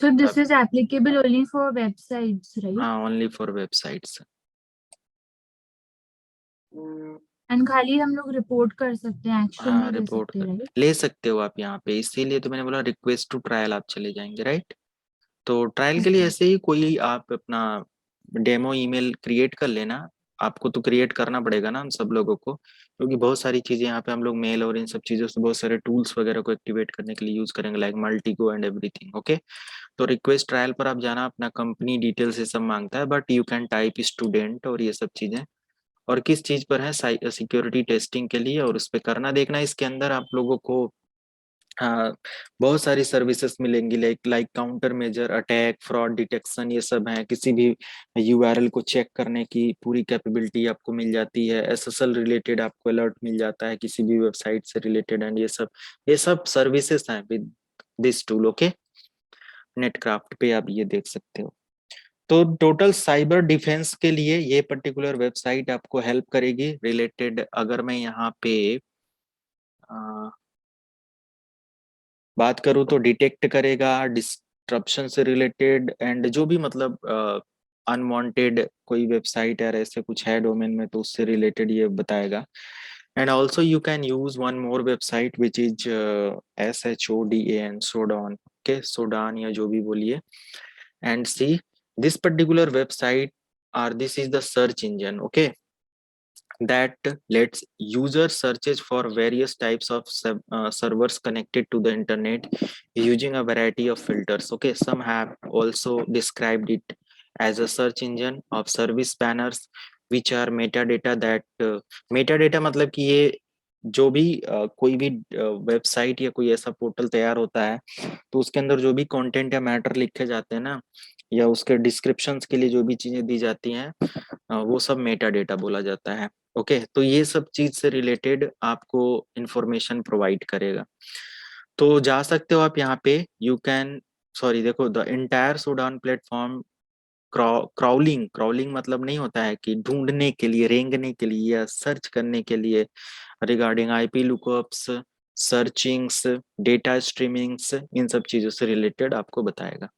So this is applicable only for websites, right? हाँ, ओनली फॉर वेबसाइट्स। And खाली हम लोग रिपोर्ट कर सकते हैं, एक्शन हाँ, नहीं ले रिपोर्ट सकते, राइट? ले सकते हो आप यहाँ पे, इसीलिए तो मैंने बोला रिक्वेस्ट टू ट्रायल आप चले जाएंगे, राइट। तो ट्रायल के लिए ऐसे ही कोई आप अपना डेमो ईमेल क्रिएट कर लेना, आपको तो क्रिएट करना पड़ेगा ना हम सब लोगों को, क्योंकि बहुत सारी चीजें यहाँ पे हम लोग मेल और इन सब चीजों से बहुत सारे टूल्स वगैरह को एक्टिवेट करने के लिए यूज करेंगे, लाइक मल्टीगो एंड एवरीथिंग, ओके। तो रिक्वेस्ट ट्रायल पर आप जाना, अपना कंपनी डिटेल्स ये सब मांगता है, but you can type student और ये सब चीजें, और किस चीज पर है, सिक्योरिटी टेस्टिंग के लिए, और उस पर करना देखना। इसके अंदर आप लोगों को हाँ बहुत सारी सर्विसेज मिलेंगी, like counter measure, attack, fraud detection, ये सब है, किसी भी यूआरएल को चेक करने की पूरी कैपेबिलिटी आपको मिल जाती है, एसएसएल रिलेटेड आपको अलर्ट मिल जाता है किसी भी वेबसाइट से रिलेटेड, एंड ये सब सर्विसेज हैं विद दिस टूल, ओके। नेटक्राफ्ट पे आप ये देख सकते हो। तो टोटल साइबर डिफेंस के लिए ये पर्टिकुलर वेबसाइट आपको हेल्प करेगी रिलेटेड। अगर मैं यहाँ पे बात करूँ तो डिटेक्ट करेगा डिस्ट्रप्शन से रिलेटेड, एंड जो भी मतलब अनवांटेड कोई वेबसाइट है ऐसे कुछ है डोमेन में, तो उससे रिलेटेड ये बताएगा। And also you can use one more website which is SHODAN, सोडान, ओके, सोडान या जो भी बोलिए, and see this particular website or this is the search engine, okay, that lets users searches for various types of servers connected to the internet using a variety of filters, okay. Some have also described it as a search engine of service banners which are metadata that metadata मतलब कि ये जो भी कोई भी website या कोई ऐसा पोर्टल तैयार होता है, तो उसके अंदर जो भी कंटेंट या मैटर लिखे जाते हैं ना, या उसके डिस्क्रिप्शंस के लिए जो भी चीजें दी जाती हैं, वो सब मेटा डेटा बोला जाता है, ओके। तो ये सब चीज से रिलेटेड आपको इंफॉर्मेशन प्रोवाइड करेगा। तो जा सकते हो आप यहाँ पे, यू कैन, सॉरी देखो, द एंटायर सोडान प्लेटफॉर्म क्राउलिंग क्राउलिंग मतलब नहीं होता है कि ढूंढने के लिए, रेंगने के लिए या सर्च करने के लिए, regarding IP lookups, सर्चिंग्स, data streamings, इन सब चीजों से रिलेटेड आपको बताएगा।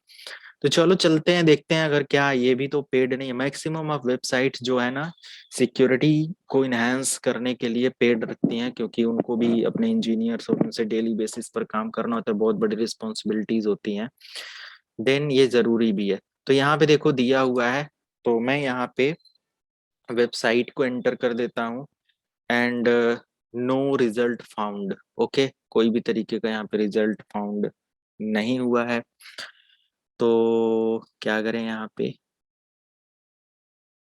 तो चलो चलते हैं, देखते हैं अगर क्या ये भी तो पेड नहीं है। मैक्सिमम ऑफ वेबसाइट जो है ना सिक्योरिटी को इनहेंस करने के लिए पेड रखती हैं, क्योंकि उनको भी अपने इंजीनियर्स और उनसे डेली बेसिस पर काम करना होता है, बहुत बड़ी रिस्पॉन्सिबिलिटीज होती हैं, देन ये जरूरी भी है। तो यहाँ पे देखो दिया हुआ है, तो मैं यहाँ पे वेबसाइट को एंटर कर देता हूँ and no result found. Okay, कोई भी तरीके का यहाँ पे रिजल्ट फाउंड नहीं हुआ है। तो क्या करें यहाँ पे,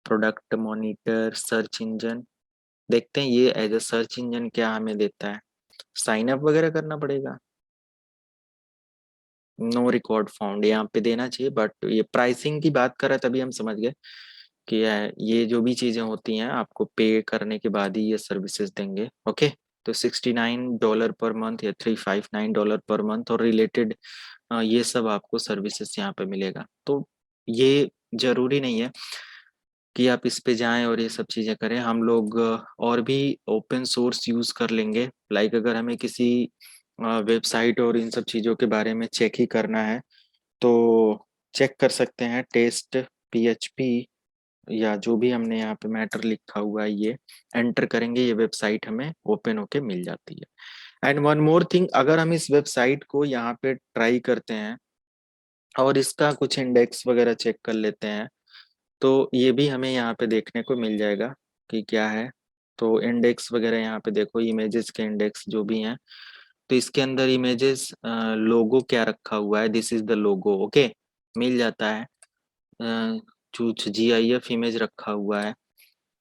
प्रोडक्ट मॉनिटर, सर्च इंजन, देखते हैं ये एज अ सर्च इंजन क्या हमें देता है। साइन अप वगैरह करना पड़ेगा, नो रिकॉर्ड फाउंड यहाँ पे देना चाहिए, बट ये प्राइसिंग की बात कर रहे तभी हम समझ गए कि ये जो भी चीजें होती हैं आपको पे करने के बाद ही ये सर्विसेज देंगे। ओके, तो $69 पर मंथ या $359 पर मंथ और रिलेटेड ये सब आपको सर्विसेज यहाँ पे मिलेगा। तो ये जरूरी नहीं है कि आप इस पे जाएं और ये सब चीजें करें। हम लोग और भी ओपन सोर्स यूज कर लेंगे, लाइक अगर हमें किसी वेबसाइट और इन सब चीजों के बारे में चेक ही करना है तो चेक कर सकते हैं टेस्ट PHP, या जो भी हमने यहाँ पे मैटर लिखा हुआ है ये एंटर करेंगे, ये वेबसाइट हमें ओपन होके मिल जाती है। एंड वन मोर थिंग, अगर हम इस वेबसाइट को यहाँ पे ट्राई करते हैं और इसका कुछ इंडेक्स वगैरह चेक कर लेते हैं, तो ये भी हमें यहाँ पे देखने को मिल जाएगा कि क्या है। तो इंडेक्स वगैरह यहाँ पे देखो, इमेजेस के इंडेक्स जो भी हैं, तो इसके अंदर इमेजेस लोगो क्या रखा हुआ है, this is the logo. Okay, मिल जाता है। कुछ GIF इमेज रखा हुआ है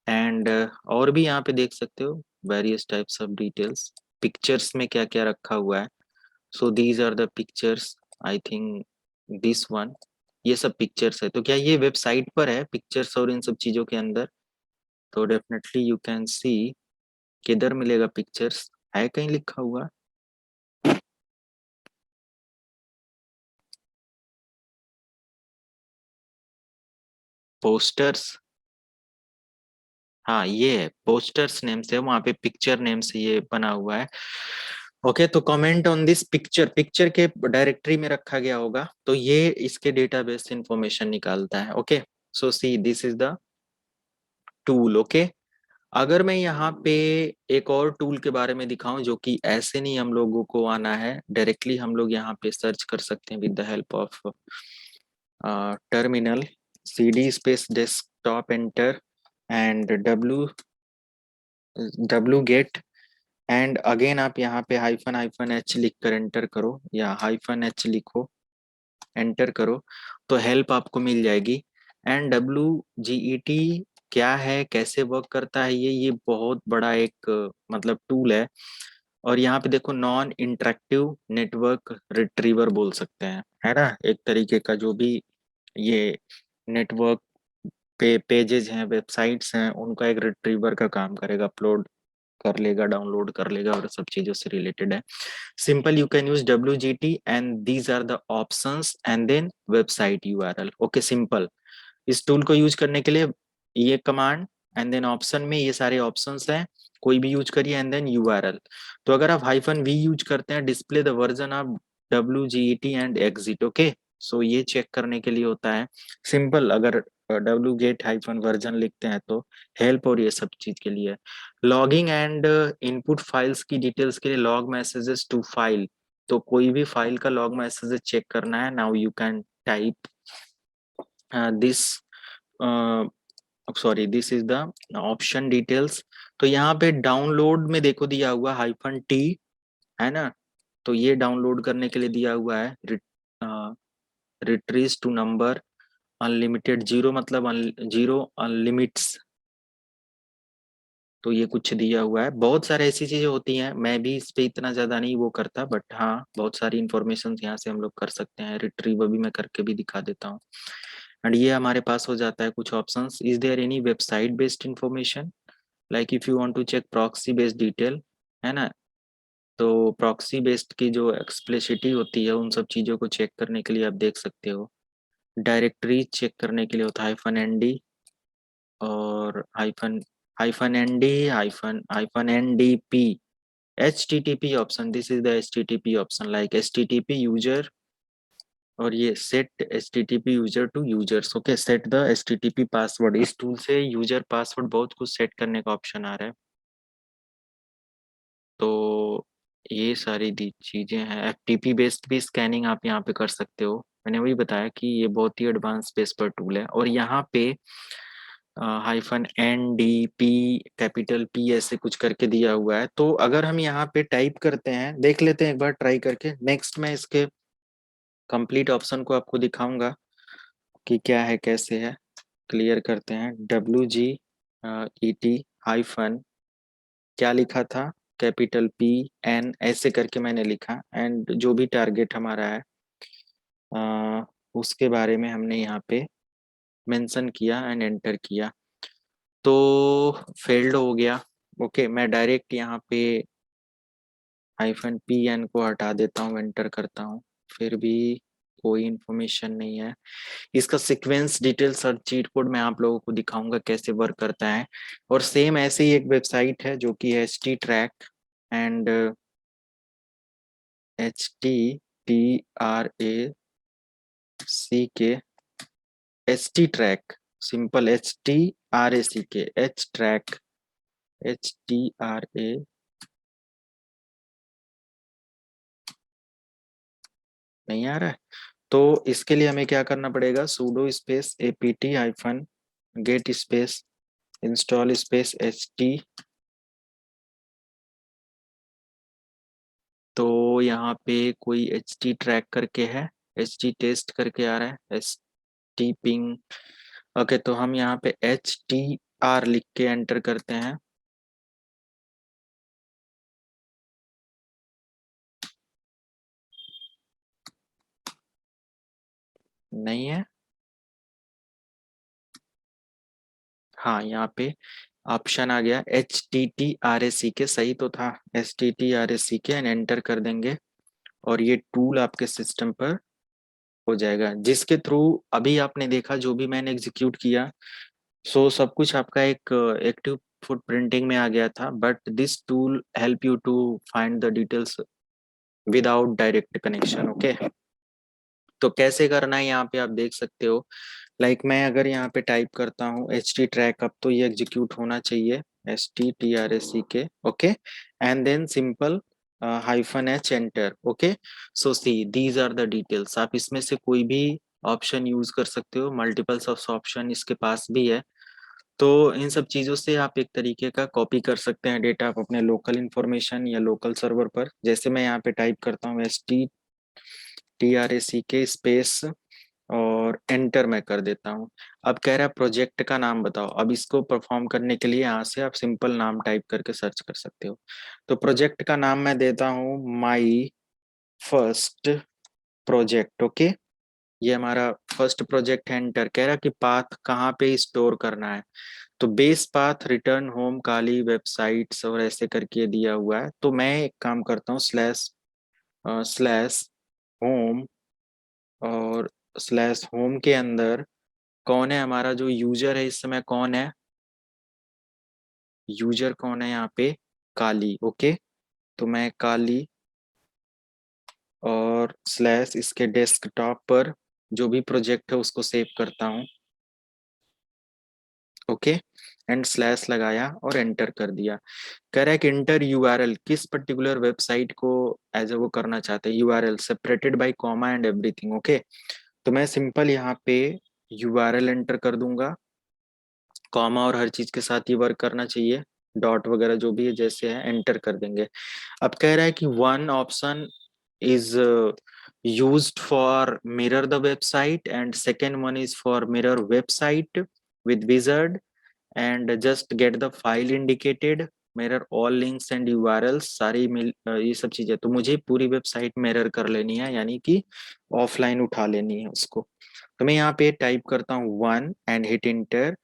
एंड और भी यहाँ पे देख सकते हो various types of details. Pictures में क्या क्या रखा हुआ है, so these are the pictures, I think this one, ये सब पिक्चर्स है। तो क्या ये वेबसाइट पर है पिक्चर्स और इन सब चीजों के अंदर, तो डेफिनेटली यू कैन सी किधर मिलेगा पिक्चर्स, है कहीं लिखा हुआ? पोस्टर्स, हाँ ये है पोस्टर्स नेम से, वहां पे पिक्चर नेम से ये बना हुआ है। ओके, तो comment on this picture, picture के डायरेक्टरी में रखा गया होगा, तो ये इसके डेटाबेस से इंफॉर्मेशन निकालता है। Okay, so C this is the tool. Okay, अगर मैं यहाँ पे एक और टूल के बारे में दिखाऊं, जो कि ऐसे नहीं हम लोगों को आना है, डायरेक्टली हम लोग यहाँ पे सर्च कर सकते हैं with the help of terminal, CD space desktop enter and W get, and again आप यहाँ पे -H लिख कर एंटर करो, या -H लिखो, एंटर करो, तो हेल्प आपको मिल जाएगी। एंड WGET क्या है, कैसे वर्क करता है, ये बहुत बड़ा एक मतलब टूल है। और यहाँ पे देखो नॉन इंटरेक्टिव नेटवर्क रिट्रीवर बोल सकते हैं, है ना, एक तरीके का जो भी ये नेटवर्क पे पेजेस हैं, वेबसाइट्स हैं, उनका एक रिट्रीवर का काम करेगा, अपलोड कर लेगा, डाउनलोड कर लेगा और सब चीजों से रिलेटेड है। Simple, you can use WGT and these are the options and then website URL। Okay, simple, इस टूल को यूज करने के लिए ये कमांड एंड देन ऑप्शन में ये सारे ऑप्शंस हैं, कोई भी यूज करिए एंड देन URL। तो अगर आप -V यूज करते हैं, display the version of WGET and exit. Okay, so ये चेक करने के लिए होता है। सिंपल, अगर wget-वर्जन लिखते हैं तो हेल्प और ये सब चीज के लिए। लॉगिंग एंड इनपुट फाइल्स की डिटेल्स के लिए लॉग मैसेजेस टू फाइल, तो कोई भी फाइल का लॉग मैसेजेस चेक करना है, now you can type this, sorry this is the option details. तो यहाँ पे डाउनलोड में देखो दिया हुआ -T, है ना, तो ये डाउनलोड करने के लिए दिया हुआ है। रिट्रीज टू नंबर अनलिमिटेड, जीरो मतलब जीरो अनलिमिट्स, तो ये कुछ दिया हुआ है। बहुत सारे ऐसी चीजें होती हैं, मैं भी इस पे इतना ज्यादा नहीं वो करता, बट हाँ बहुत सारी इंफॉर्मेशन यहाँ से हम लोग कर सकते हैं। रिट्रीव अभी मैं करके भी दिखा देता हूँ एंड ये हमारे पास हो जाता है कुछ options. Is there any website based information, like if you want to check proxy based detail, है ना, तो प्रॉक्सी बेस्ड की जो एक्सप्लिसिटी होती है उन सब चीजों को चेक करने के लिए आप देख सकते हो। डायरेक्टरी चेक करने के लिए होता है -ND और -ND -NDP HTTP option, this is the HTTP option like HTTP user, और ये set HTTP user to users. Okay, set the HTTP password, इस टूल से यूजर पासवर्ड बहुत कुछ सेट करने का ऑप्शन आ रहा है। तो ये सारी दी चीजें हैं। FTP बेस्ड भी स्कैनिंग आप यहाँ पे कर सकते हो। मैंने वही बताया कि ये बहुत ही एडवांस बेस पर टूल है। और यहाँ पे -NDP कैपिटल P ऐसे कुछ करके दिया हुआ है। तो अगर हम यहाँ पे टाइप करते हैं, देख लेते हैं एक बार ट्राई करके। नेक्स्ट मैं इसके कंप्लीट ऑप्शन को आपको दिखाऊंगा कि क्या है कैसे है। क्लियर करते हैं, WGET- क्या लिखा था, कैपिटल PN ऐसे करके मैंने लिखा, एंड जो भी टारगेट हमारा है उसके बारे में हमने यहाँ पे मेंशन किया एंड एंटर किया, तो फेल्ड हो गया। ओके, मैं डायरेक्ट यहाँ पे -PN को हटा देता हूँ, एंटर करता हूँ, फिर भी कोई इंफॉर्मेशन नहीं है। इसका sequence detail search cheat code मैं आप लोगों को दिखाऊंगा कैसे वर्क करता है। और सेम ऐसे ही एक वेबसाइट है जो कि है HT-TRAC and HT-TRAC, simple HT-RAC, HTRAC, HTRA नहीं आ रहा है। तो इसके लिए हमें क्या करना पड़ेगा, sudo space apt-get space install space HT। तो यहाँ पे कोई HT-TRAC करके है, HT टेस्ट करके आ रहा है, HT पिंग। ओके, तो हम यहाँ पे HTR लिख के एंटर करते हैं। नहीं है, हाँ यहाँ पे ऑप्शन आ गया HTTRAC, सही तो था, HTTRAC एंड एंटर कर देंगे और ये टूल आपके सिस्टम पर हो जाएगा, जिसके थ्रू अभी आपने देखा जो भी मैंने एग्जीक्यूट किया। सो सब कुछ आपका एक एक्टिव फुटप्रिंटिंग में आ गया था, but this tool help you to find the details without direct connection. Okay, तो कैसे करना है यहाँ पे आप देख सकते हो। लाइक मैं अगर यहाँ पे टाइप करता हूँ HT-TRAC, अब तो ये एग्जीक्यूट होना चाहिए, HTTRAC, okay, and then simple -H enter. Okay, so see these are the details. आप इसमें से कोई भी ऑप्शन यूज कर सकते हो, मल्टीपल्स ऑफ ऑप्शन इसके पास भी है। तो इन सब चीजों से आप एक तरीके का कॉपी कर सकते हैं डेटा आप अपने लोकल इंफॉर्मेशन या लोकल सर्वर पर। जैसे मैं यहाँ पे टाइप करता हूँ HTTRAC स्पेस और एंटर मैं कर देता हूँ। अब कह रहा है प्रोजेक्ट का नाम बताओ। अब इसको परफॉर्म करने के लिए यहाँ से आप सिंपल नाम टाइप करके सर्च कर सकते हो। तो प्रोजेक्ट का नाम मैं देता हूँ माई फर्स्ट प्रोजेक्ट। ओके, ये हमारा फर्स्ट प्रोजेक्ट है। एंटर कह रहा कि पाथ कहाँ पे स्टोर करना है, तो बेस पाथ रिटर्न होम काली वेबसाइट्स और ऐसे करके दिया हुआ है। तो मैं एक काम करता हूँ, स्लैश होम, और स्लैश होम के अंदर कौन है हमारा जो यूजर है इस समय, कौन है यूजर, कौन है यहाँ पे, काली। ओके, तो मैं काली और स्लैश इसके डेस्कटॉप पर जो भी प्रोजेक्ट है उसको सेव करता हूँ। ओके, एंड स्लैश लगाया और एंटर कर दिया। कह रहा है कि इंटर URL, किस पर्टिकुलर वेबसाइट को एज ए वो करना चाहते हैं, URL separated by comma and everything. Okay, तो मैं सिंपल यहाँ पे URL एंटर कर दूंगा, कॉमा और हर चीज के साथ ये वर्क करना चाहिए, डॉट वगैरह जो भी है जैसे है एंटर कर देंगे। अब कह रहा है कि one option is used for mirror the website and second one is for mirror website with wizard and just get the file indicated, mirror all links and URLs सारी मिल ये सब चीजें। तो मुझे पूरी वेबसाइट मिरर कर लेनी है, यानी कि ऑफलाइन उठा लेनी है उसको। तो मैं यहाँ पे टाइप करता हूँ 1 and hit enter.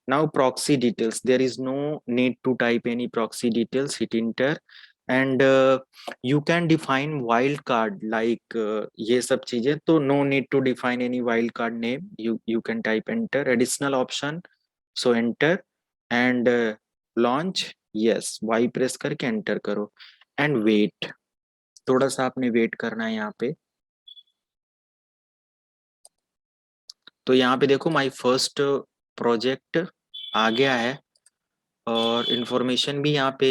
Now proxy details, there is no need to type any proxy details, hit enter. And you can define wild card like ये सब चीजें, तो no need to define any wild card name, you can type enter additional option, so enter and launch, yes Y press करके enter करो and wait, थोड़ा सा आपने wait करना है यहाँ पे। तो यहाँ पे देखो माय फर्स्ट प्रोजेक्ट आ गया है और इंफॉर्मेशन भी यहाँ पे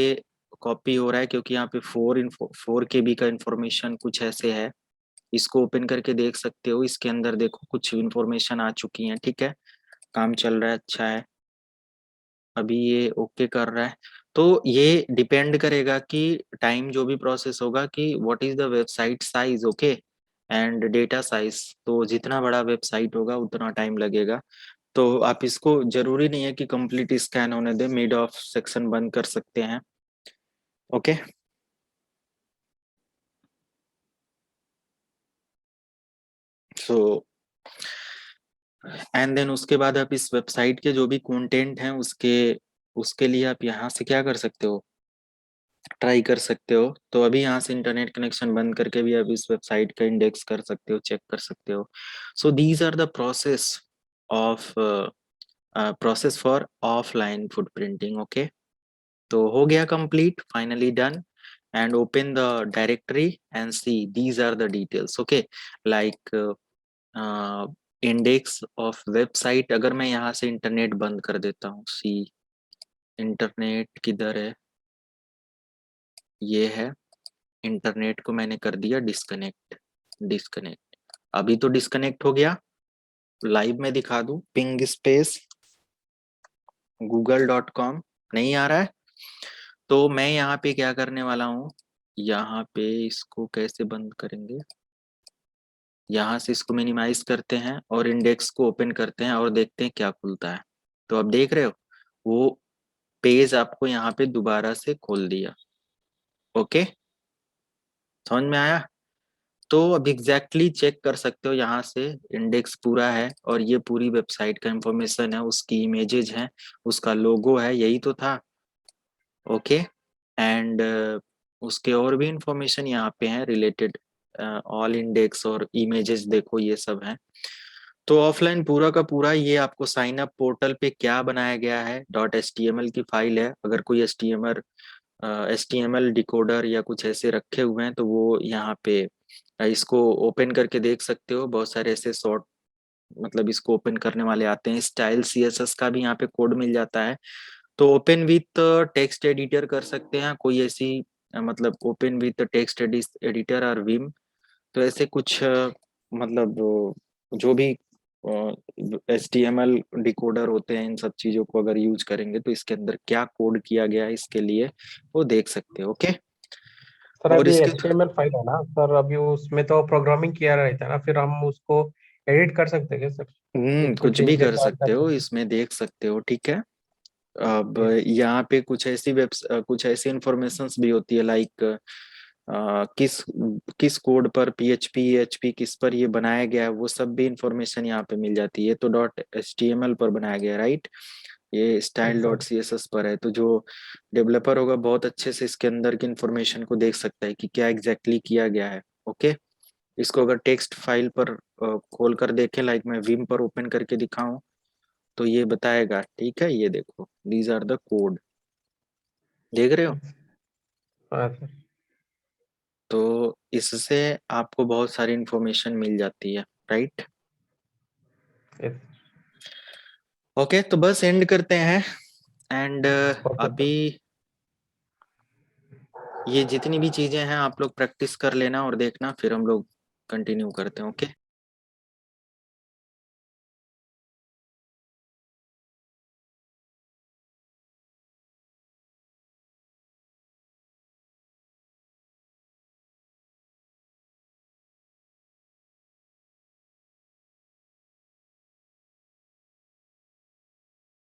कॉपी हो रहा है, क्योंकि यहाँ पे 4 KB का इंफॉर्मेशन कुछ ऐसे है। इसको ओपन करके देख सकते हो, इसके अंदर देखो कुछ इंफॉर्मेशन आ चुकी है, ठीक है, काम चल रहा है, अच्छा है, अभी ये ओके कर रहा है। तो ये डिपेंड करेगा कि टाइम जो भी प्रोसेस होगा कि what is the website size, okay, and data size, तो जितना बड़ा वेबसाइट होगा उतना टाइम लगेगा। तो आप इसको जरूरी नहीं है कि कंप्लीट स्कैन होने दे, मिड ऑफ सेक्शन बंद कर सकते हैं, ओके। सो एंड देन उसके बाद आप इस वेबसाइट के जो भी कंटेंट हैं उसके उसके लिए आप यहाँ से क्या कर सकते हो, ट्राई कर सकते हो। तो अभी यहाँ से इंटरनेट कनेक्शन बंद करके भी आप इस वेबसाइट का इंडेक्स कर सकते हो, चेक कर सकते हो। So these are the of process for offline footprinting, okay. तो हो गया complete, finally done, and open the directory and see these are the details, okay, like index of website. अगर मैं यहाँ से इंटरनेट बंद कर देता हूँ, सी इंटरनेट किधर है, ये है, इंटरनेट को मैंने कर दिया डिस्कनेक्ट, डिस्कनेक्ट, अभी तो डिस्कनेक्ट हो गया। लाइव में दिखा दूं, पिंग स्पेस google.com नहीं आ रहा है, तो मैं यहाँ पे क्या करने वाला हूँ, यहाँ पे इसको कैसे बंद करेंगे, यहाँ से इसको मिनिमाइज करते हैं और इंडेक्स को ओपन करते हैं और देखते हैं क्या खुलता है। तो आप देख रहे हो वो पेज आपको यहाँ पे दोबारा से खोल दिया, ओके, समझ में आया। तो अब एग्जैक्टली चेक कर सकते हो, यहाँ से इंडेक्स पूरा है और ये पूरी वेबसाइट का इंफॉर्मेशन है, उसकी इमेजेस हैं, उसका लोगो है, यही तो था, ओके। एंड उसके और भी इंफॉर्मेशन यहाँ पे है रिलेटेड, ऑल इंडेक्स और इमेजेस देखो ये सब है। तो ऑफलाइन पूरा का पूरा ये आपको साइन अप पोर्टल पे क्या बनाया गया है, .html की फाइल है। अगर कोई HTML डिकोडर या कुछ ऐसे रखे हुए हैं तो वो यहाँ पे इसको ओपन करके देख सकते हो। बहुत सारे ऐसे शॉर्ट मतलब इसको ओपन करने वाले आते हैं, स्टाइल CSS का भी यहाँ पे कोड मिल जाता है। तो ओपन विथ टेक्स्ट एडिटर कर सकते हैं, कोई ऐसी मतलब ओपन विथ टेक्स्ट एडिटर और विम, तो ऐसे कुछ मतलब जो भी HTML डिकोडर होते हैं, इन सब चीजों को अगर यूज करेंगे तो इसके अंदर क्या कोड किया गया है इसके लिए वो देख सकते हो, ओके। सर और अभी इसके HTML फाइल है ना सर, अभी उसमें तो प्रोग्रामिंग किया रहता है ना, फिर हम उसको एडिट कर सकते हैं क्या सर? इसको कुछ भी चेंज कर जैसा सकते कर हो, सकते इसमें देख सकते हो, ठीक है। अब हैं? यहाँ पे कुछ ऐसी इंफॉर्मेशंस भी होती है लाइक किस किस कोड पर PHP किस पर ये बनाया गया है, वो सब भी इंफॉर्मेशन यहाँ पे मिल जाती है। तो .html पर बनाया गया है, राइट, ये यस स्टाइल सर। .css पर है। तो जो डेवलपर होगा बहुत अच्छे से इसके अंदर की इंफॉर्मेशन को देख सकता है कि क्या एग्जैक्टली किया गया है, ओके। इसको अगर टेक्स्ट फाइल पर खोल कर देखें, लाइक मैं विम पर ओपन करके दिखाऊं, तो ये बताएगा, ठीक है, ये देखो दीज आर द कोड, देख रहे हो। हाँ सर। तो इससे आपको बहुत सारी इंफॉर्मेशन मिल जाती है, राइट। यस। ओके, तो बस एंड करते हैं। एंड ओके अभी सर। ये जितनी भी चीजें हैं आप लोग प्रैक्टिस कर लेना और देखना, फिर हम लोग कंटिन्यू करते हैं, ओके।